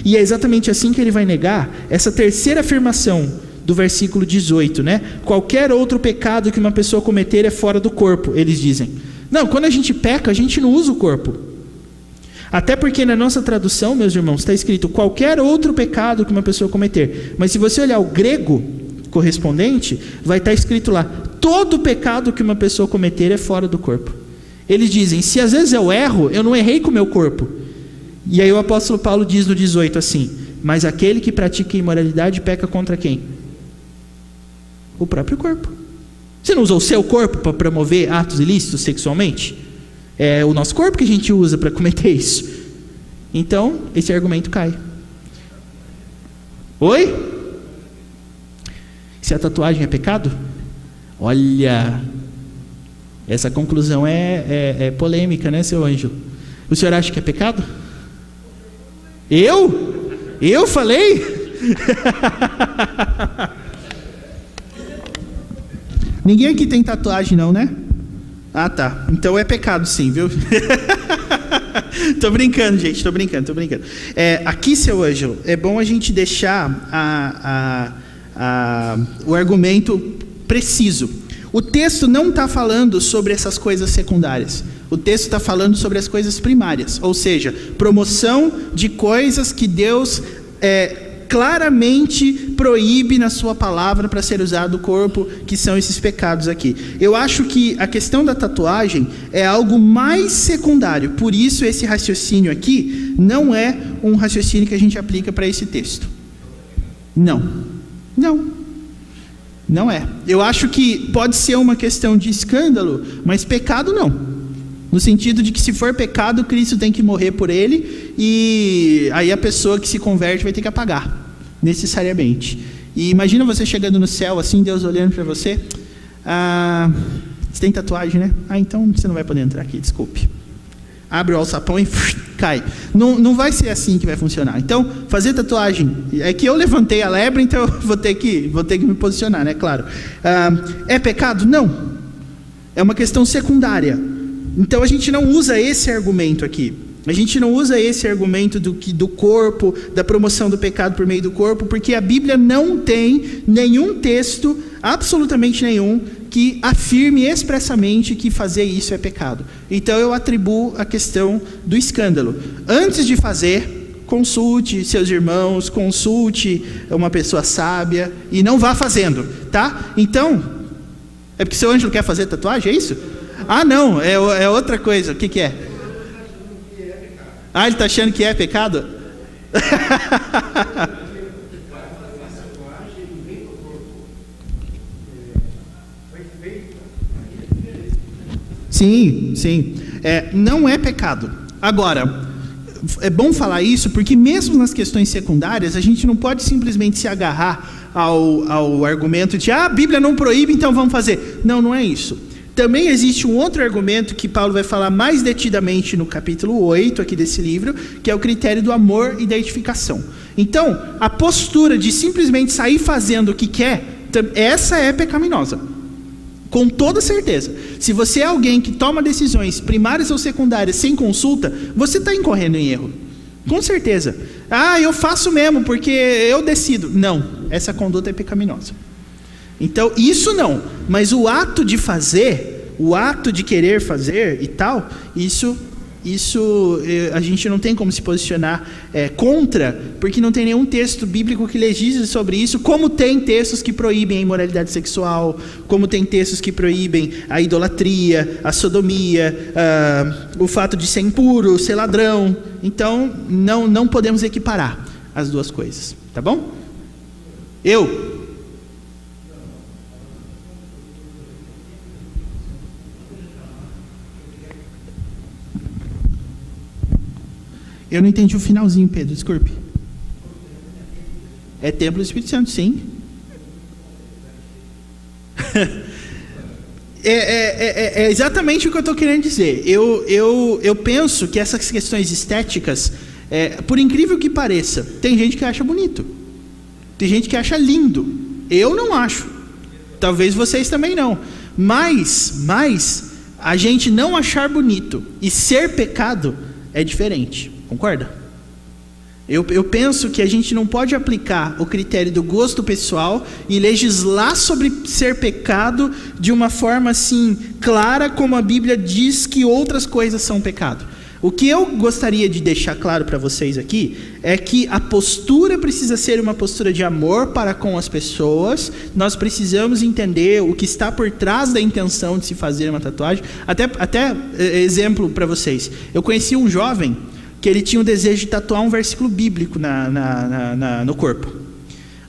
A: E é exatamente assim que ele vai negar essa terceira afirmação do versículo 18, né? Qualquer outro pecado que uma pessoa cometer é fora do corpo, eles dizem. Não, quando a gente peca, a gente não usa o corpo. Até porque na nossa tradução, meus irmãos, está escrito qualquer outro pecado que uma pessoa cometer. Mas se você olhar o grego correspondente, vai estar escrito lá, todo pecado que uma pessoa cometer é fora do corpo. Eles dizem, se às vezes eu erro, eu não errei com o meu corpo. E aí o apóstolo Paulo diz no 18 assim, mas aquele que pratica imoralidade peca contra quem? O próprio corpo. Você não usou o seu corpo para promover atos ilícitos sexualmente? É o nosso corpo que a gente usa para cometer isso. Então, esse argumento cai. Oi? Se a tatuagem é pecado? Olha, essa conclusão é polêmica, né, seu Ângelo? O senhor acha que é pecado? Eu falei? Ninguém aqui tem tatuagem não, né? Ah, tá. Então é pecado sim, viu? Tô brincando, gente. Tô brincando. Aqui, seu Ângelo, é bom a gente deixar o argumento preciso. O texto não está falando sobre essas coisas secundárias. O texto está falando sobre as coisas primárias. Ou seja, promoção de coisas que Deus claramente proíbe na sua palavra para ser usado o corpo, que são esses pecados aqui. Eu acho que a questão da tatuagem é algo mais secundário, por isso esse raciocínio aqui não é um raciocínio que a gente aplica para esse texto. Não é. Eu acho que pode ser uma questão de escândalo, mas pecado não. No sentido de que se for pecado, Cristo tem que morrer por ele, e aí a pessoa que se converte vai ter que apagar, necessariamente. E imagina você chegando no céu, assim, Deus olhando para você. Você tem tatuagem, né? Então você não vai poder entrar aqui, desculpe. Abre o alçapão e cai. Não vai ser assim que vai funcionar. Então, fazer tatuagem, é que eu levantei a lebre, então eu vou ter que me posicionar, né? Claro. É pecado? Não. É uma questão secundária. Então a gente não usa esse argumento aqui. A gente não usa esse argumento do corpo, da promoção do pecado por meio do corpo, porque a Bíblia não tem nenhum texto, absolutamente nenhum, que afirme expressamente que fazer isso é pecado. Então eu atribuo a questão do escândalo. Antes de fazer, consulte seus irmãos, consulte uma pessoa sábia e não vá fazendo, tá? Então, é porque seu Ângelo quer fazer tatuagem, é isso? Não, é outra coisa. O que é? Ele está achando que é pecado? Sim. Não é pecado. Agora, é bom falar isso porque mesmo nas questões secundárias, a gente não pode simplesmente se agarrar ao argumento de a Bíblia não proíbe, então vamos fazer. Não é isso. Também existe um outro argumento que Paulo vai falar mais detidamente no capítulo 8 aqui desse livro, que é o critério do amor e da edificação. Então, a postura de simplesmente sair fazendo o que quer, essa é pecaminosa. Com toda certeza. Se você é alguém que toma decisões primárias ou secundárias sem consulta, você está incorrendo em erro. Com certeza. Eu faço mesmo porque eu decido. Não, essa conduta é pecaminosa. Então, isso não, mas o ato de fazer, o ato de querer fazer e tal, isso a gente não tem como se posicionar contra, porque não tem nenhum texto bíblico que legisle sobre isso, como tem textos que proíbem a imoralidade sexual, como tem textos que proíbem a idolatria, a sodomia, o fato de ser impuro, ser ladrão. Então, não podemos equiparar as duas coisas, tá bom? Eu não entendi o finalzinho, Pedro, desculpe. É templo do Espírito Santo, sim. É exatamente o que eu estou querendo dizer. Eu penso que essas questões estéticas, por incrível que pareça, tem gente que acha bonito. Tem gente que acha lindo. Eu não acho. Talvez vocês também não. Mas a gente não achar bonito e ser pecado é diferente, concorda? Eu penso que a gente não pode aplicar o critério do gosto pessoal e legislar sobre ser pecado de uma forma assim clara como a Bíblia diz que outras coisas são pecado. O que eu gostaria de deixar claro para vocês aqui é que a postura precisa ser uma postura de amor para com as pessoas. Nós precisamos entender o que está por trás da intenção de se fazer uma tatuagem. Até exemplo para vocês. Eu conheci um jovem que ele tinha o desejo de tatuar um versículo bíblico no corpo.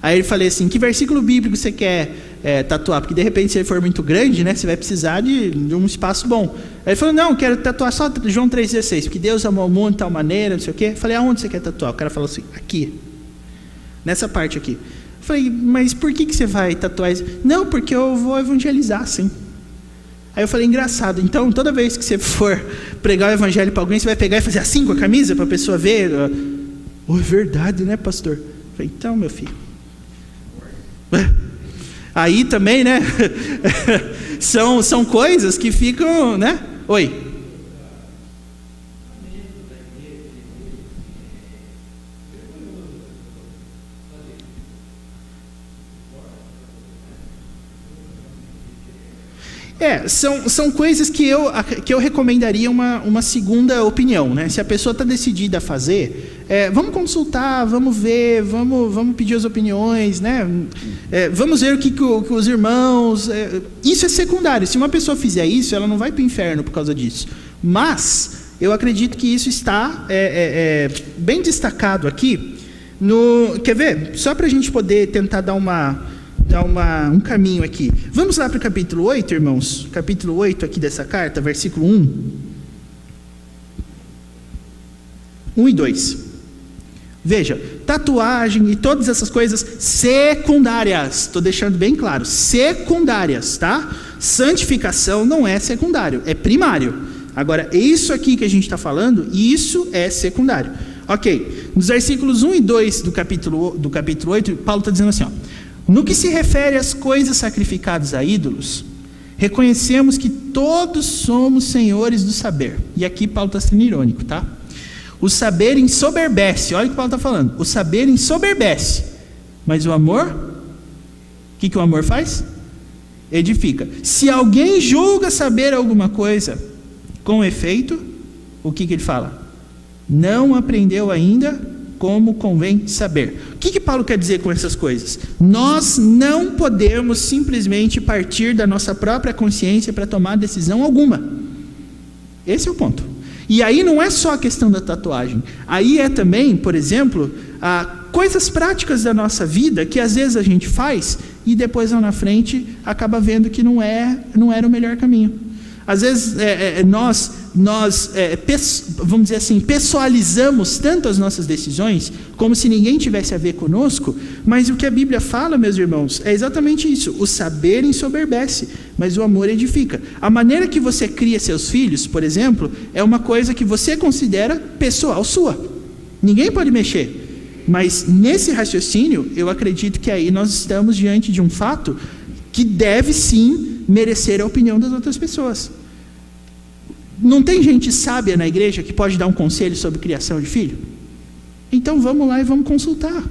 A: Aí eu falei assim, que versículo bíblico você quer tatuar? Porque de repente se ele for muito grande, né, você vai precisar de um espaço bom. Aí ele falou, não, quero tatuar só João 3,16, porque Deus amou o mundo de tal maneira, não sei o quê. Eu falei, aonde você quer tatuar? O cara falou assim, aqui, nessa parte aqui. Eu falei, mas por que você vai tatuar isso? Não, porque eu vou evangelizar, sim. Aí eu falei, engraçado, então toda vez que você for pregar o evangelho para alguém, você vai pegar e fazer assim com a camisa para a pessoa ver? Oh, é verdade, né, pastor? Eu falei, então, meu filho. Aí também, né? são coisas que ficam, né? Oi. São coisas que eu recomendaria uma segunda opinião, né? Se a pessoa está decidida a fazer, vamos consultar, vamos ver, vamos pedir as opiniões, né? Vamos ver o que os irmãos... isso é secundário. Se uma pessoa fizer isso, ela não vai para o inferno por causa disso. Mas eu acredito que isso está bem destacado aqui. Quer ver? Só para a gente poder tentar dar um caminho aqui. Vamos lá para o capítulo 8, irmãos. Capítulo 8 aqui dessa carta, versículo 1 e 2. Veja, tatuagem e todas essas coisas secundárias. Estou deixando bem claro, secundárias, tá? Santificação não é secundário, é primário. Agora, isso aqui que a gente está falando, isso é secundário. Ok, nos versículos 1 e 2 do capítulo 8, Paulo está dizendo assim, ó. No que se refere às coisas sacrificadas a ídolos, reconhecemos que todos somos senhores do saber. E aqui Paulo está sendo irônico, tá? O saber ensoberbece, olha o que Paulo está falando. O saber ensoberbece, mas o amor, o que o amor faz? Edifica. Se alguém julga saber alguma coisa, com efeito, o que ele fala? Não aprendeu ainda como convém saber. O que Paulo quer dizer com essas coisas? Nós não podemos simplesmente partir da nossa própria consciência para tomar decisão alguma. Esse é o ponto. E aí não é só a questão da tatuagem. Aí é também, por exemplo, coisas práticas da nossa vida que às vezes a gente faz e depois lá na frente acaba vendo que não era o melhor caminho. Às vezes nós vamos dizer assim, pessoalizamos tanto as nossas decisões, como se ninguém tivesse a ver conosco, mas o que a Bíblia fala, meus irmãos, é exatamente isso. O saber ensoberbece, mas o amor edifica. A maneira que você cria seus filhos, por exemplo, é uma coisa que você considera pessoal sua. Ninguém pode mexer. Mas nesse raciocínio, eu acredito que aí nós estamos diante de um fato que deve sim merecer a opinião das outras pessoas. Não tem gente sábia na igreja que pode dar um conselho sobre criação de filho? Então vamos lá e vamos consultar.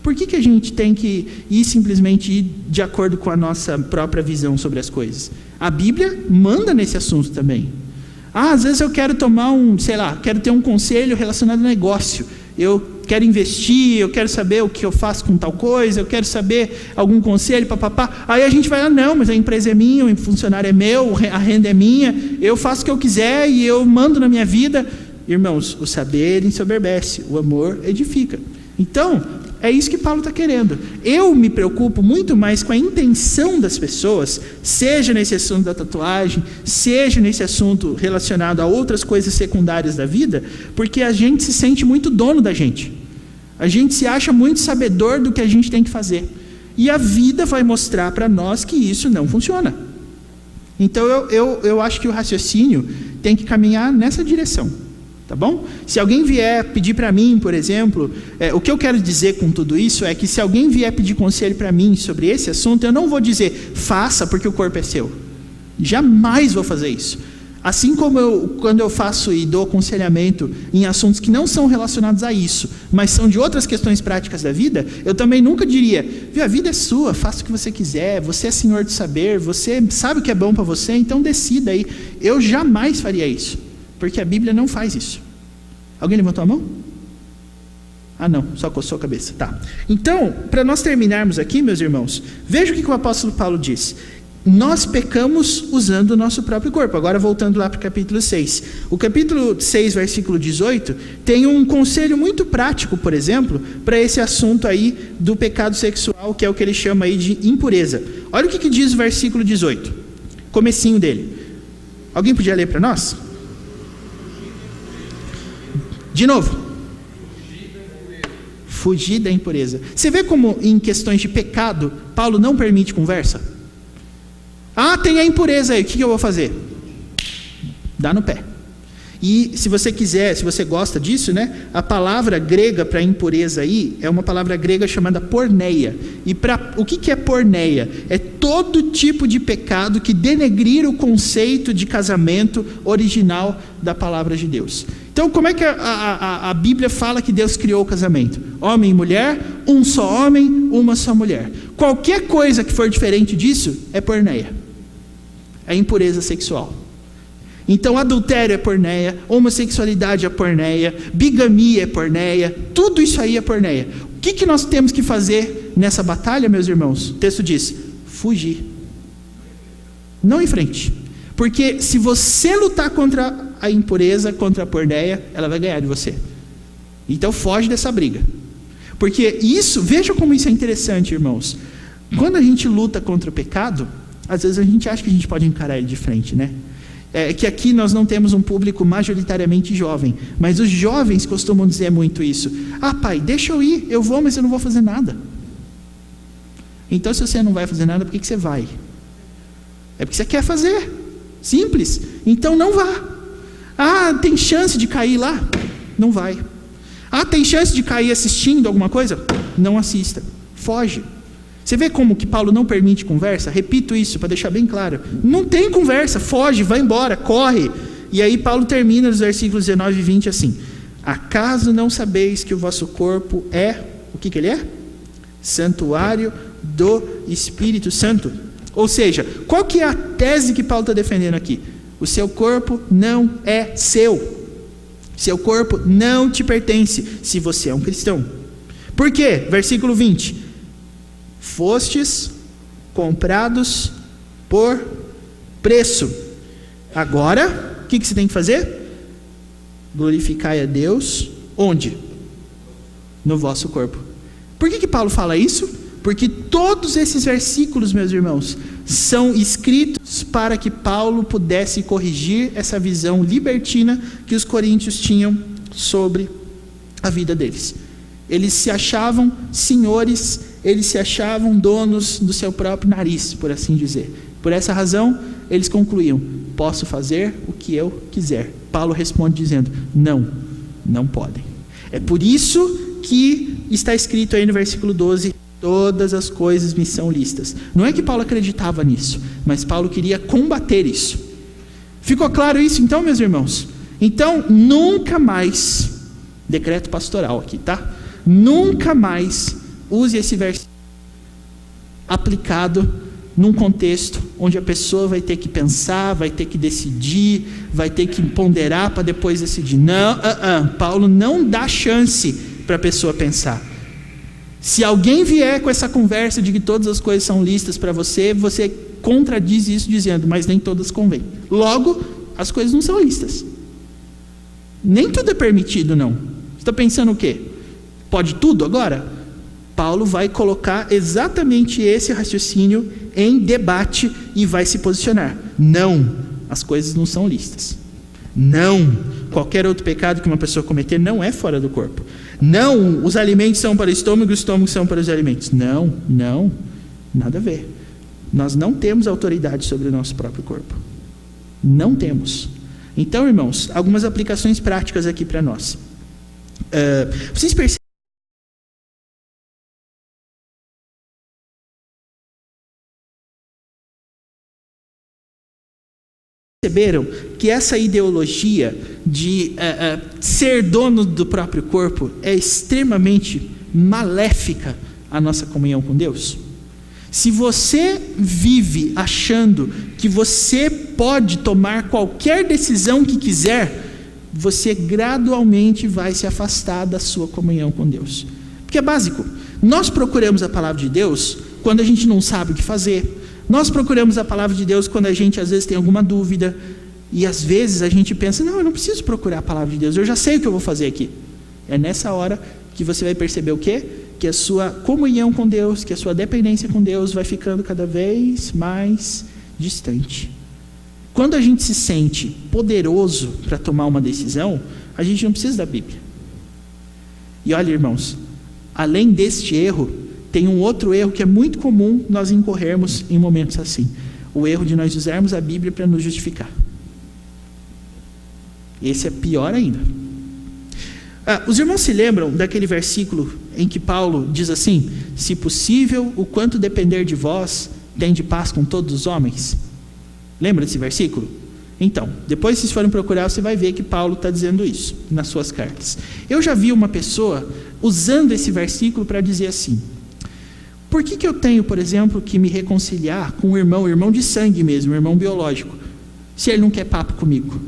A: Por que a gente tem que simplesmente ir de acordo com a nossa própria visão sobre as coisas? A Bíblia manda nesse assunto também. Às vezes eu quero quero ter um conselho relacionado ao negócio. Eu quero investir, eu quero saber o que eu faço com tal coisa, eu quero saber algum conselho, papapá. Aí a gente vai lá, não, mas a empresa é minha, o funcionário é meu, a renda é minha, eu faço o que eu quiser e eu mando na minha vida. Irmãos, o saber ensoberbece, o amor edifica. Então, é isso que Paulo está querendo. Eu me preocupo muito mais com a intenção das pessoas, seja nesse assunto da tatuagem, seja nesse assunto relacionado a outras coisas secundárias da vida, porque a gente se sente muito dono da gente. A gente se acha muito sabedor do que a gente tem que fazer. E a vida vai mostrar para nós que isso não funciona. Então eu acho que o raciocínio tem que caminhar nessa direção. Tá bom? Se alguém vier pedir para mim, por exemplo, o que eu quero dizer com tudo isso é que se alguém vier pedir conselho para mim sobre esse assunto, eu não vou dizer, faça porque o corpo é seu. Jamais vou fazer isso. Assim como quando eu faço e dou aconselhamento em assuntos que não são relacionados a isso, mas são de outras questões práticas da vida, eu também nunca diria, a vida é sua, faça o que você quiser, você é senhor de saber, você sabe o que é bom para você, então decida aí. Eu jamais faria isso, porque a Bíblia não faz isso. Alguém levantou a mão? Ah não, só coçou a cabeça. Tá. Então, para nós terminarmos aqui, meus irmãos, veja o que o apóstolo Paulo diz. Nós pecamos usando o nosso próprio corpo. Agora voltando lá para o capítulo 6. O capítulo 6, versículo 18, tem um conselho muito prático, por exemplo, para esse assunto aí do pecado sexual, que é o que ele chama aí de impureza. Olha o que diz o versículo 18, comecinho dele. Alguém podia ler para nós? De novo. Fugir da impureza. Você vê como em questões de pecado, Paulo não permite conversa? Ah, tem a impureza aí, o que eu vou fazer? Dá no pé. E se você quiser, se você gosta disso, né? A palavra grega para impureza aí é uma palavra grega chamada porneia. E o que é porneia? É todo tipo de pecado que denegrir o conceito de casamento original da palavra de Deus. Então, como é que a Bíblia fala que Deus criou o casamento? Homem e mulher, um só homem, uma só mulher. Qualquer coisa que for diferente disso é porneia. É impureza sexual. Então, adultério é porneia, homossexualidade é porneia, bigamia é porneia, tudo isso aí é porneia. O que nós temos que fazer nessa batalha, meus irmãos? O texto diz, fugir. Não em frente. Porque se você lutar contra a impureza, contra a porneia, ela vai ganhar de você. Então, foge dessa briga. Porque isso, veja como isso é interessante, irmãos. Quando a gente luta contra o pecado, às vezes a gente acha que a gente pode encarar ele de frente, né? É que aqui nós não temos um público majoritariamente jovem, mas os jovens costumam dizer muito isso. Ah, pai, deixa eu ir, eu vou, mas eu não vou fazer nada. Então, se você não vai fazer nada, por que você vai? É porque você quer fazer. Simples. Então, não vá. Ah, tem chance de cair lá? Não vai. Ah, tem chance de cair assistindo alguma coisa? Não assista. Foge. Você vê como que Paulo não permite conversa? Repito isso para deixar bem claro. Não tem conversa, foge, vai embora, corre. E aí Paulo termina nos versículos 19 e 20 assim. Acaso não sabeis que o vosso corpo é, o que ele é? Santuário do Espírito Santo. Ou seja, qual que é a tese que Paulo está defendendo aqui? O seu corpo não é seu. Seu corpo não te pertence, se você é um cristão. Por quê? Versículo 20. Fostes comprados por preço. Agora, o que você tem que fazer? Glorificai a Deus. Onde? No vosso corpo. Por que Paulo fala isso? Porque todos esses versículos, meus irmãos, são escritos para que Paulo pudesse corrigir essa visão libertina que os coríntios tinham sobre a vida deles. Eles se achavam senhores, eles se achavam donos do seu próprio nariz, por assim dizer. Por essa razão, eles concluíam, posso fazer o que eu quiser. Paulo responde dizendo, não podem. É por isso que está escrito aí no versículo 12, todas as coisas me são lícitas. Não é que Paulo acreditava nisso, mas Paulo queria combater isso. Ficou claro isso então, meus irmãos? Então, nunca mais, decreto pastoral aqui, tá? Nunca mais use esse versículo aplicado num contexto onde a pessoa vai ter que pensar, vai ter que decidir, vai ter que ponderar para depois decidir. Não, Paulo não dá chance para a pessoa pensar. Se alguém vier com essa conversa de que todas as coisas são lícitas para você, você contradiz isso dizendo, mas nem todas convêm. Logo, as coisas não são lícitas. Nem tudo é permitido, não. Você está pensando o quê? Pode tudo agora? Paulo vai colocar exatamente esse raciocínio em debate e vai se posicionar. Não, as coisas não são lícitas. Não, qualquer outro pecado que uma pessoa cometer não é fora do corpo. Não, os alimentos são para o estômago são para os alimentos. Não, nada a ver. Nós não temos autoridade sobre o nosso próprio corpo. Não temos. Então, irmãos, algumas aplicações práticas aqui para nós. Vocês percebem Perceberam que essa ideologia de ser dono do próprio corpo é extremamente maléfica à nossa comunhão com Deus? Se você vive achando que você pode tomar qualquer decisão que quiser, você gradualmente vai se afastar da sua comunhão com Deus. Porque é básico. Nós procuramos a palavra de Deus quando a gente não sabe o que fazer. Nós procuramos a palavra de Deus quando a gente às vezes tem alguma dúvida. E às vezes a gente pensa, não, eu não preciso procurar a palavra de Deus, eu já sei o que eu vou fazer aqui. É nessa hora que você vai perceber o quê? Que a sua comunhão com Deus, que a sua dependência com Deus vai ficando cada vez mais distante. Quando a gente se sente poderoso para tomar uma decisão, a gente não precisa da Bíblia. E olha, irmãos, além deste erro, tem um outro erro que é muito comum nós incorrermos em momentos assim. O erro de nós usarmos a Bíblia para nos justificar. Esse é pior ainda. Os irmãos se lembram daquele versículo em que Paulo diz assim: se possível, o quanto depender de vós, tende paz com todos os homens? Lembra desse versículo? Então, depois se vocês forem procurar, você vai ver que Paulo está dizendo isso nas suas cartas. Eu já vi uma pessoa usando esse versículo para dizer assim: por que eu tenho, por exemplo, que me reconciliar com um irmão de sangue mesmo, um irmão biológico, se ele não quer papo comigo?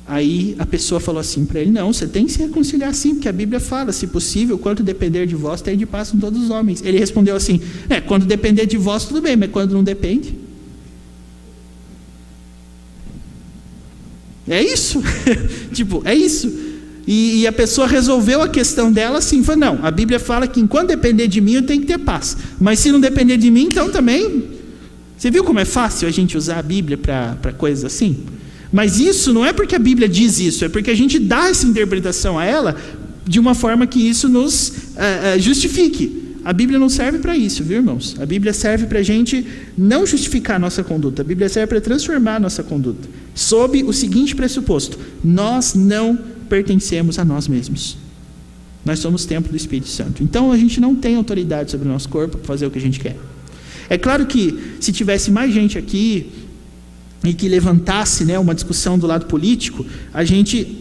A: Aí a pessoa falou assim para ele: não, você tem que se reconciliar sim, porque a Bíblia fala, se possível, quanto depender de vós, tem de paz com todos os homens. Ele respondeu assim: quando depender de vós tudo bem, mas quando não depende? É isso. É isso. E a pessoa resolveu a questão dela assim, falou: não, a Bíblia fala que enquanto depender de mim eu tenho que ter paz, mas se não depender de mim, então também. Você viu como é fácil a gente usar a Bíblia para coisas assim? Mas isso não é porque a Bíblia diz isso, é porque a gente dá essa interpretação a ela de uma forma que isso nos justifique. A Bíblia não serve para isso, viu, irmãos? A Bíblia serve para a gente não justificar a nossa conduta. A Bíblia serve para transformar a nossa conduta, sob o seguinte pressuposto: nós não pertencemos a nós mesmos. Nós somos templo do Espírito Santo. Então a gente não tem autoridade sobre o nosso corpo para fazer o que a gente quer. É claro que se tivesse mais gente aqui e que levantasse, uma discussão do lado político, a gente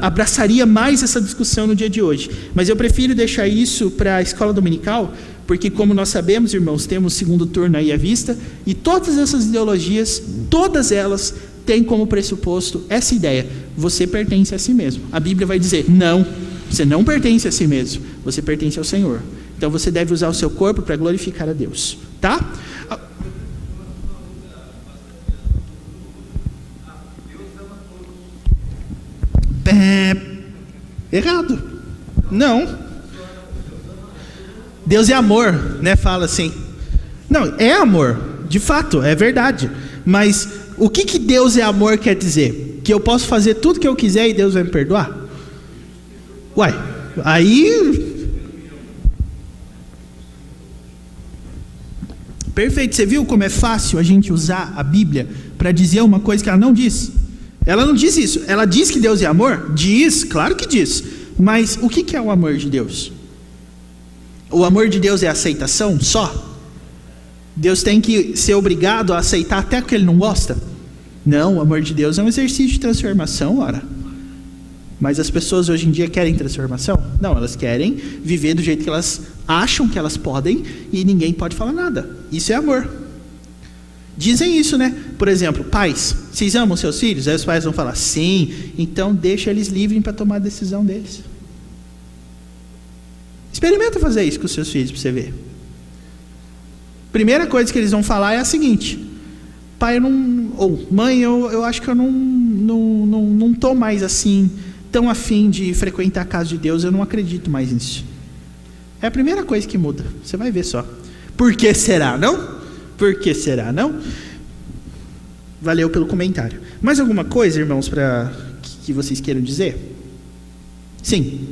A: abraçaria mais essa discussão no dia de hoje. Mas eu prefiro deixar isso para a escola dominical, porque como nós sabemos, irmãos, temos segundo turno aí à vista, e todas essas ideologias, todas elas têm como pressuposto essa ideia: você pertence a si mesmo. A Bíblia vai dizer: não, você não pertence a si mesmo, você pertence ao Senhor. Então você deve usar o seu corpo para glorificar a Deus, tá? Errado. Não. Deus é amor, fala assim. Não, é amor, de fato, é verdade. Mas o que Deus é amor quer dizer? Que eu posso fazer tudo que eu quiser e Deus vai me perdoar? Uai, aí... Perfeito, você viu como é fácil a gente usar a Bíblia para dizer uma coisa que ela não diz? Ela não diz isso. Ela diz que Deus é amor? Diz, claro que diz. Mas o que é o amor de Deus? O amor de Deus é aceitação só? Deus tem que ser obrigado a aceitar até o que ele não gosta? Não, o amor de Deus é um exercício de transformação, ora. Mas as pessoas hoje em dia querem transformação? Não, elas querem viver do jeito que elas acham que elas podem e ninguém pode falar nada. Isso é amor. Dizem isso, Por exemplo, pais, vocês amam seus filhos? Aí os pais vão falar: sim, então deixa eles livres para tomar a decisão deles. Experimenta fazer isso com os seus filhos para você ver. Primeira coisa que eles vão falar é a seguinte: pai, mãe, eu acho que eu não estou mais assim, tão afim de frequentar a casa de Deus, eu não acredito mais nisso. É a primeira coisa que muda, você vai ver só. Por que será, não? Por que será, não? Valeu pelo comentário. Mais alguma coisa, irmãos, para que vocês queiram dizer? Sim.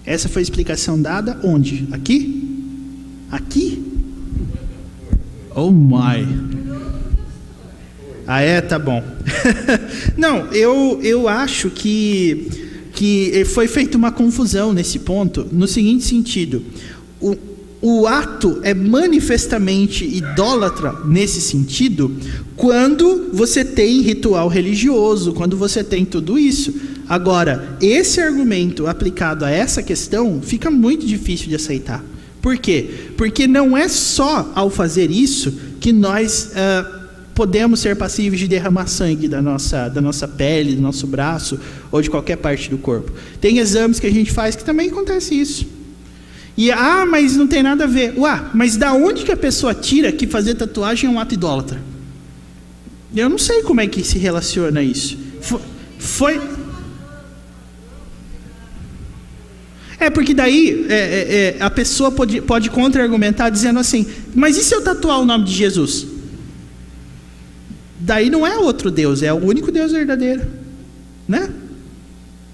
A: Essa foi a explicação dada onde? Aqui? Aqui? Oh my. Ah, é? Tá bom. Não, eu acho que foi feita uma confusão nesse ponto, no seguinte sentido. O ato é manifestamente idólatra nesse sentido quando você tem ritual religioso, quando você tem tudo isso. Agora, esse argumento aplicado a essa questão fica muito difícil de aceitar. Por quê? Porque não é só ao fazer isso que nós podemos ser passíveis de derramar sangue da nossa pele, do nosso braço ou de qualquer parte do corpo. Tem exames que a gente faz que também acontece isso. E, mas não tem nada a ver. Mas da onde que a pessoa tira que fazer tatuagem é um ato idólatra? Eu não sei como é que se relaciona isso. Porque daí a pessoa pode contra-argumentar dizendo assim, mas e se eu tatuar o nome de Jesus? Daí não é outro Deus, é o único Deus verdadeiro, né?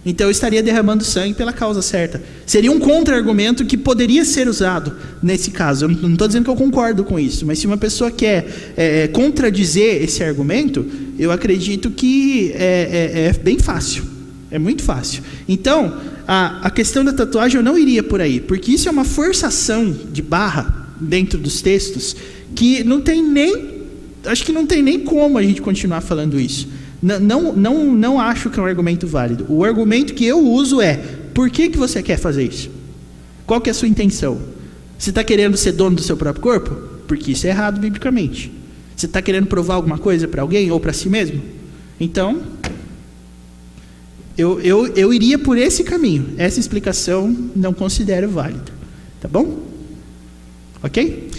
A: Então eu estaria derramando sangue pela causa certa. Seria um contra-argumento que poderia ser usado nesse caso. Eu não estou dizendo que eu concordo com isso, mas se uma pessoa quer contradizer esse argumento, eu acredito que é bem fácil. É muito fácil. Então, a questão da tatuagem eu não iria por aí, porque isso é uma forçação de barra dentro dos textos que não tem nem... Acho que não tem nem como a gente continuar falando isso. Não acho que é um argumento válido. O argumento que eu uso é: por que você quer fazer isso? Qual que é a sua intenção? Você está querendo ser dono do seu próprio corpo? Porque isso é errado biblicamente. Você está querendo provar alguma coisa para alguém ou para si mesmo? Então, eu iria por esse caminho. Essa explicação não considero válida. Tá bom? Ok?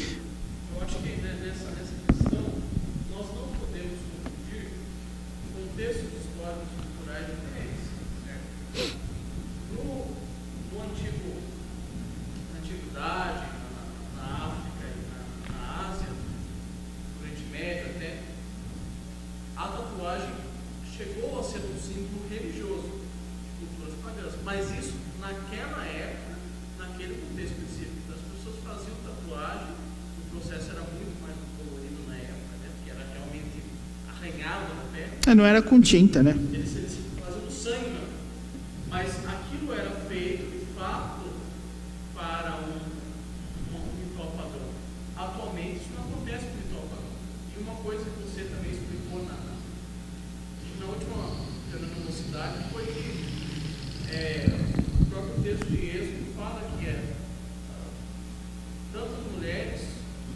B: Mas isso, naquela época, naquele contexto específico, as pessoas faziam tatuagem, o processo era muito mais colorido na época, né? Porque era realmente arranhado na pele.
A: Não era com tinta, né?
B: Eles faziam no sangue, mas aquilo era feito, de fato, para um ritual padrão. Atualmente, isso não acontece com o ritual padrão. E uma coisa que você também explicou na última reunião da mocidade foi que o próprio texto de Êxodo fala que tanto as mulheres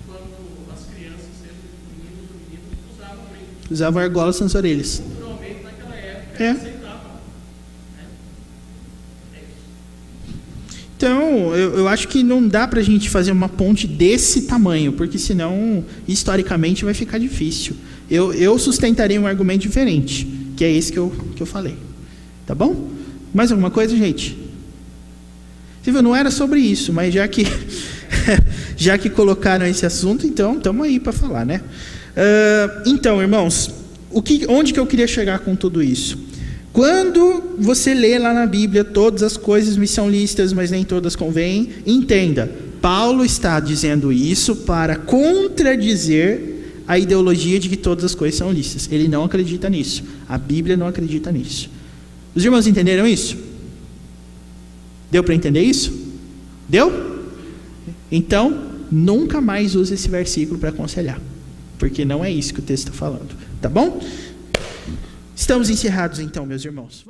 B: quanto as crianças, sendo meninos ou meninas, usavam brincos.
A: Usavam argolas nas orelhas.
B: Culturalmente, naquela época, aceitavam. Isso.
A: Então, eu acho que não dá pra gente fazer uma ponte desse tamanho, porque senão, historicamente, vai ficar difícil. Eu sustentaria um argumento diferente, que é esse que eu falei. Tá bom? Mais alguma coisa, gente? Silvio, não era sobre isso, mas já que colocaram esse assunto, então estamos aí para falar, né? Então, irmãos, onde que eu queria chegar com tudo isso? Quando você lê lá na Bíblia, todas as coisas me são lícitas, mas nem todas convêm, entenda, Paulo está dizendo isso para contradizer a ideologia de que todas as coisas são lícitas. Ele não acredita nisso. A Bíblia não acredita nisso. Os irmãos entenderam isso? Deu para entender isso? Deu? Então, nunca mais use esse versículo para aconselhar, porque não é isso que o texto está falando. Tá bom? Estamos encerrados então, meus irmãos.